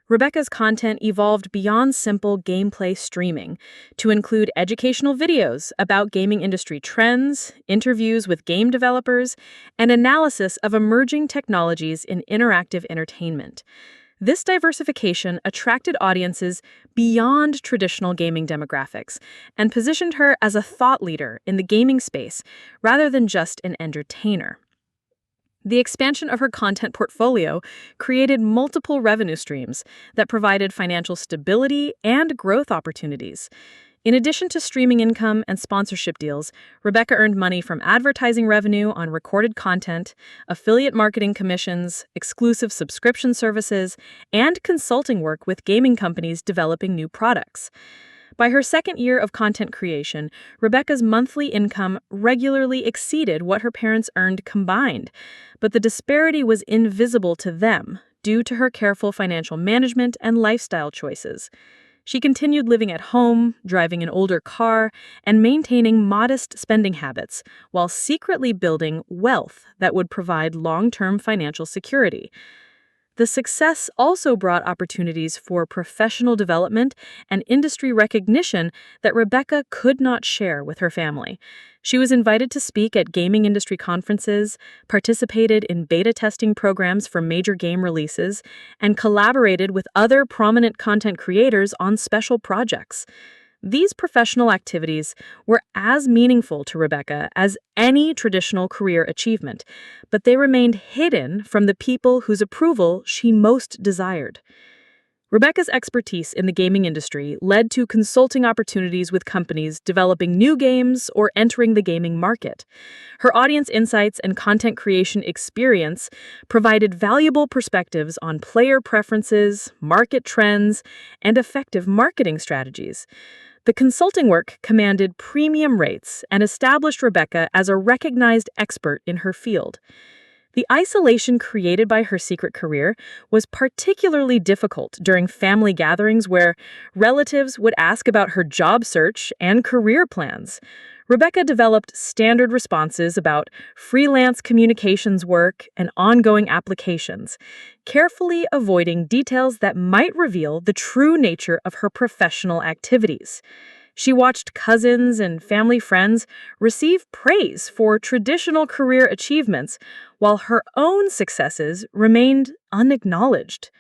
Rebecca's content evolved beyond simple gameplay streaming to include educational videos about gaming industry trends, interviews with game developers, and analysis of emerging technologies in interactive entertainment. This diversification attracted audiences beyond traditional gaming demographics and positioned her as a thought leader in the gaming space rather than just an entertainer. The expansion of her content portfolio created multiple revenue streams that provided financial stability and growth opportunities. In addition to streaming income and sponsorship deals, Rebecca earned money from advertising revenue on recorded content, affiliate marketing commissions, exclusive subscription services, and consulting work with gaming companies developing new products. By her second year of content creation, Rebecca's monthly income regularly exceeded what her parents earned combined, but the disparity was invisible to them due to her careful financial management and lifestyle choices. She continued living at home, driving an older car, and maintaining modest spending habits while secretly building wealth that would provide long-term financial security. The success also brought opportunities for professional development and industry recognition that Rebecca could not share with her family. She was invited to speak at gaming industry conferences, participated in beta testing programs for major game releases, and collaborated with other prominent content creators on special projects. These professional activities were as meaningful to Rebecca as any traditional career achievement, but they remained hidden from the people whose approval she most desired. Rebecca's expertise in the gaming industry led to consulting opportunities with companies developing new games or entering the gaming market. Her audience insights and content creation experience provided valuable perspectives on player preferences, market trends, and effective marketing strategies. The consulting work commanded premium rates and established Rebecca as a recognized expert in her field. The isolation created by her secret career was particularly difficult during family gatherings where relatives would ask about her job search and career plans. Rebecca developed standard responses about freelance communications work and ongoing applications, carefully avoiding details that might reveal the true nature of her professional activities. She watched cousins and family friends receive praise for traditional career achievements, while her own successes remained unacknowledged.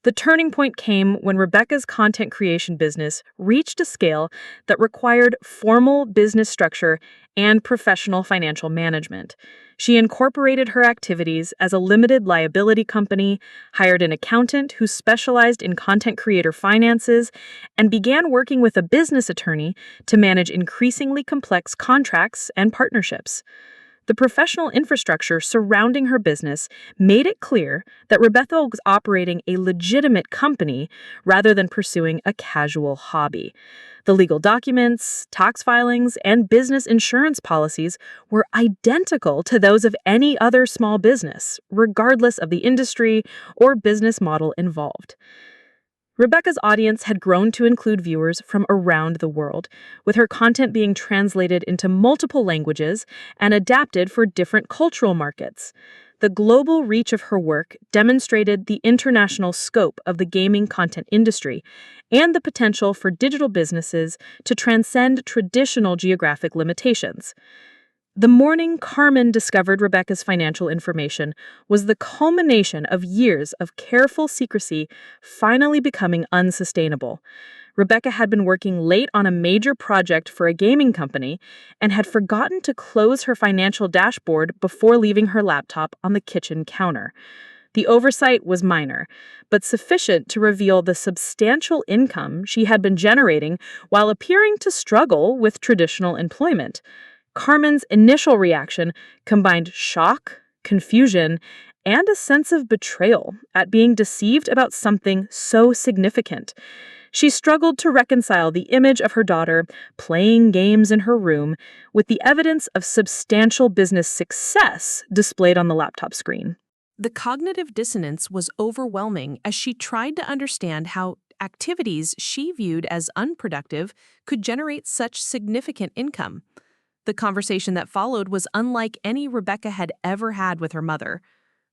The turning point came when Rebecca's content creation business reached a scale that required formal business structure and professional financial management. She incorporated her activities as a limited liability company, hired an accountant who specialized in content creator finances, and began working with a business attorney to manage increasingly complex contracts and partnerships. The professional infrastructure surrounding her business made it clear that Rebecca was operating a legitimate company rather than pursuing a casual hobby. The legal documents, tax filings, and business insurance policies were identical to those of any other small business, regardless of the industry or business model involved. Rebecca's audience had grown to include viewers from around the world, with her content being translated into multiple languages and adapted for different cultural markets. The global reach of her work demonstrated the international scope of the gaming content industry and the potential for digital businesses to transcend traditional geographic limitations. The morning Carmen discovered Rebecca's financial information was the culmination of years of careful secrecy finally becoming unsustainable. Rebecca had been working late on a major project for a gaming company and had forgotten to close her financial dashboard before leaving her laptop on the kitchen counter. The oversight was minor, but sufficient to reveal the substantial income she had been generating while appearing to struggle with traditional employment. Carmen's initial reaction combined shock, confusion, and a sense of betrayal at being deceived about something so significant. She struggled to reconcile the image of her daughter playing games in her room with the evidence of substantial business success displayed on the laptop screen. The cognitive dissonance was overwhelming as she tried to understand how activities she viewed as unproductive could generate such significant income. The conversation that followed was unlike any Rebecca had ever had with her mother.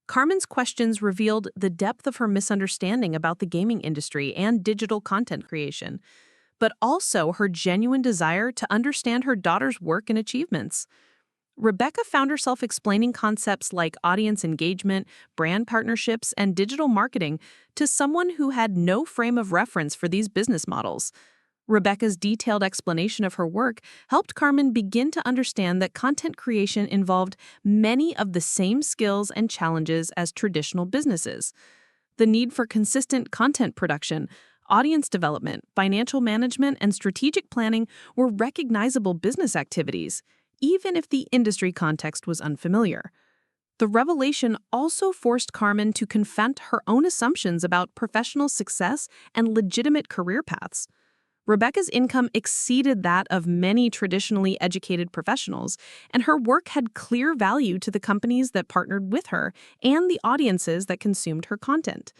Carmen's questions revealed the depth of her misunderstanding about the gaming industry and digital content creation, but also her genuine desire to understand her daughter's work and achievements. Rebecca found herself explaining concepts like audience engagement, brand partnerships, and digital marketing to someone who had no frame of reference for these business models. Rebecca's detailed explanation of her work helped Carmen begin to understand that content creation involved many of the same skills and challenges as traditional businesses. The need for consistent content production, audience development, financial management, and strategic planning were recognizable business activities, even if the industry context was unfamiliar. The revelation also forced Carmen to confront her own assumptions about professional success and legitimate career paths. Rebecca's income exceeded that of many traditionally educated professionals, and her work had clear value to the companies that partnered with her and the audiences that consumed her content.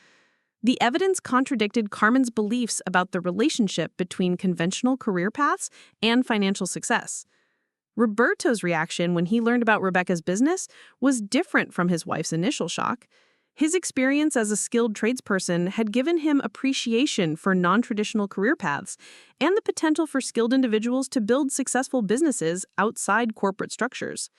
The evidence contradicted Carmen's beliefs about the relationship between conventional career paths and financial success. Roberto's reaction when he learned about Rebecca's business was different from his wife's initial shock. His experience as a skilled tradesperson had given him appreciation for non-traditional career paths and the potential for skilled individuals to build successful businesses outside corporate structures.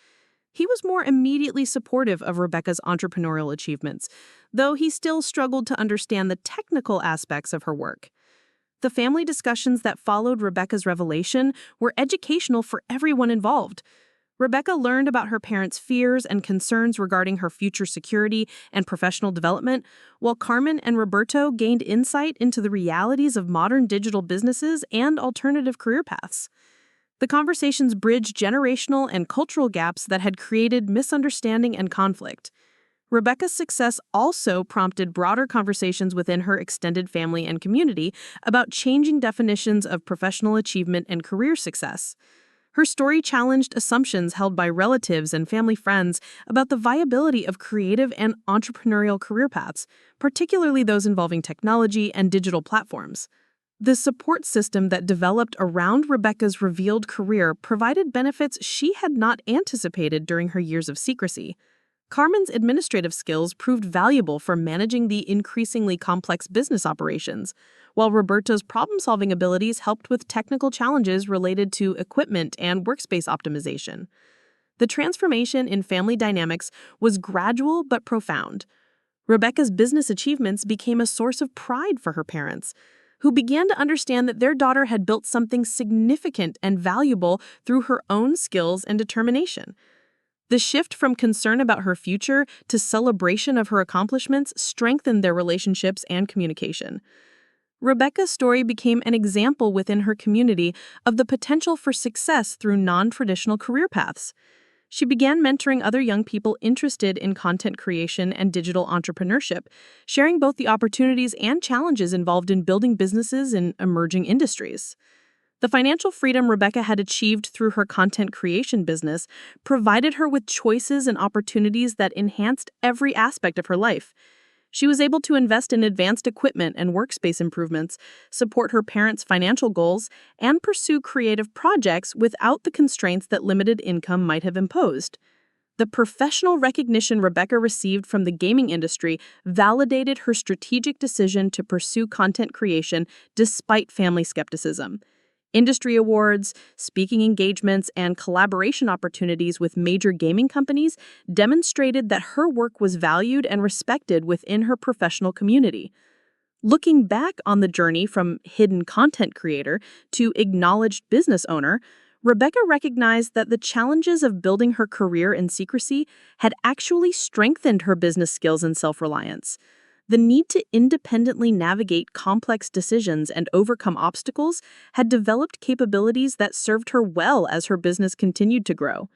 He was more immediately supportive of Rebecca's entrepreneurial achievements, though he still struggled to understand the technical aspects of her work. The family discussions that followed Rebecca's revelation were educational for everyone involved. Rebecca learned about her parents' fears and concerns regarding her future security and professional development, while Carmen and Roberto gained insight into the realities of modern digital businesses and alternative career paths. The conversations bridged generational and cultural gaps that had created misunderstanding and conflict. Rebecca's success also prompted broader conversations within her extended family and community about changing definitions of professional achievement and career success. Her story challenged assumptions held by relatives and family friends about the viability of creative and entrepreneurial career paths, particularly those involving technology and digital platforms. The support system that developed around Rebecca's revealed career provided benefits she had not anticipated during her years of secrecy. Carmen's administrative skills proved valuable for managing the increasingly complex business operations, while Roberto's problem-solving abilities helped with technical challenges related to equipment and workspace optimization. The transformation in family dynamics was gradual but profound. Rebecca's business achievements became a source of pride for her parents, who began to understand that their daughter had built something significant and valuable through her own skills and determination. The shift from concern about her future to celebration of her accomplishments strengthened their relationships and communication. Rebecca's story became an example within her community of the potential for success through non-traditional career paths. She began mentoring other young people interested in content creation and digital entrepreneurship, sharing both the opportunities and challenges involved in building businesses in emerging industries. The financial freedom Rebecca had achieved through her content creation business provided her with choices and opportunities that enhanced every aspect of her life. She was able to invest in advanced equipment and workspace improvements, support her parents' financial goals, and pursue creative projects without the constraints that limited income might have imposed. The professional recognition Rebecca received from the gaming industry validated her strategic decision to pursue content creation despite family skepticism. Industry awards, speaking engagements, and collaboration opportunities with major gaming companies demonstrated that her work was valued and respected within her professional community. Looking back on the journey from hidden content creator to acknowledged business owner, Rebecca recognized that the challenges of building her career in secrecy had actually strengthened her business skills and self-reliance. The need to independently navigate complex decisions and overcome obstacles had developed capabilities that served her well as her business continued to grow.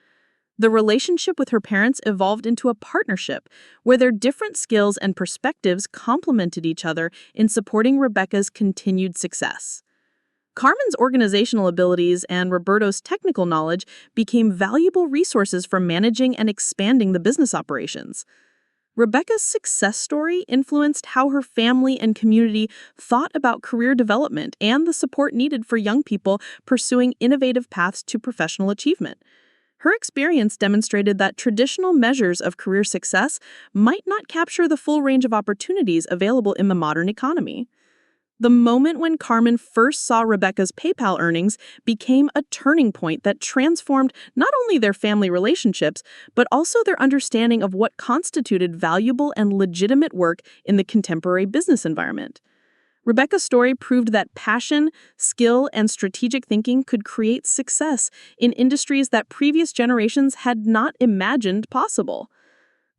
The relationship with her parents evolved into a partnership where their different skills and perspectives complemented each other in supporting Rebecca's continued success. Carmen's organizational abilities and Roberto's technical knowledge became valuable resources for managing and expanding the business operations. Rebecca's success story influenced how her family and community thought about career development and the support needed for young people pursuing innovative paths to professional achievement. Her experience demonstrated that traditional measures of career success might not capture the full range of opportunities available in the modern economy. The moment when Carmen first saw Rebecca's PayPal earnings became a turning point that transformed not only their family relationships, but also their understanding of what constituted valuable and legitimate work in the contemporary business environment. Rebecca's story proved that passion, skill, and strategic thinking could create success in industries that previous generations had not imagined possible.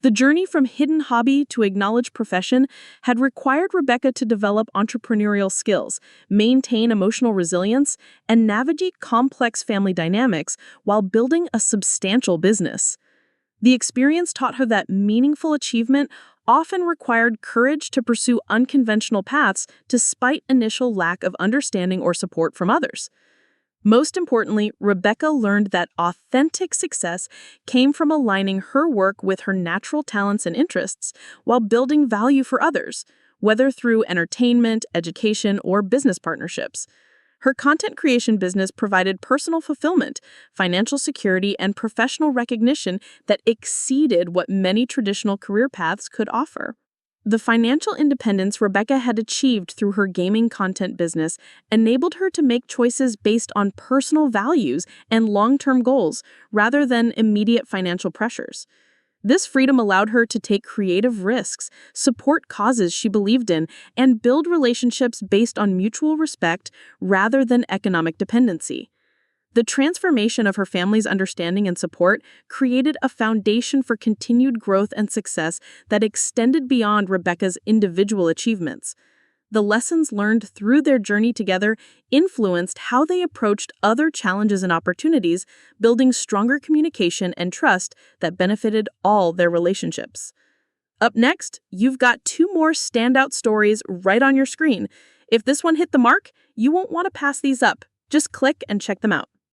The journey from hidden hobby to acknowledged profession had required Rebecca to develop entrepreneurial skills, maintain emotional resilience, and navigate complex family dynamics while building a substantial business. The experience taught her that meaningful achievement often required courage to pursue unconventional paths despite initial lack of understanding or support from others. Most importantly, Rebecca learned that authentic success came from aligning her work with her natural talents and interests while building value for others, whether through entertainment, education, or business partnerships. Her content creation business provided personal fulfillment, financial security, and professional recognition that exceeded what many traditional career paths could offer. The financial independence Rebecca had achieved through her gaming content business enabled her to make choices based on personal values and long-term goals rather than immediate financial pressures. This freedom allowed her to take creative risks, support causes she believed in, and build relationships based on mutual respect rather than economic dependency. The transformation of her family's understanding and support created a foundation for continued growth and success that extended beyond Rebecca's individual achievements. The lessons learned through their journey together influenced how they approached other challenges and opportunities, building stronger communication and trust that benefited all their relationships. Up next, you've got 2 more standout stories right on your screen. If this one hit the mark, you won't want to pass these up. Just click and check them out.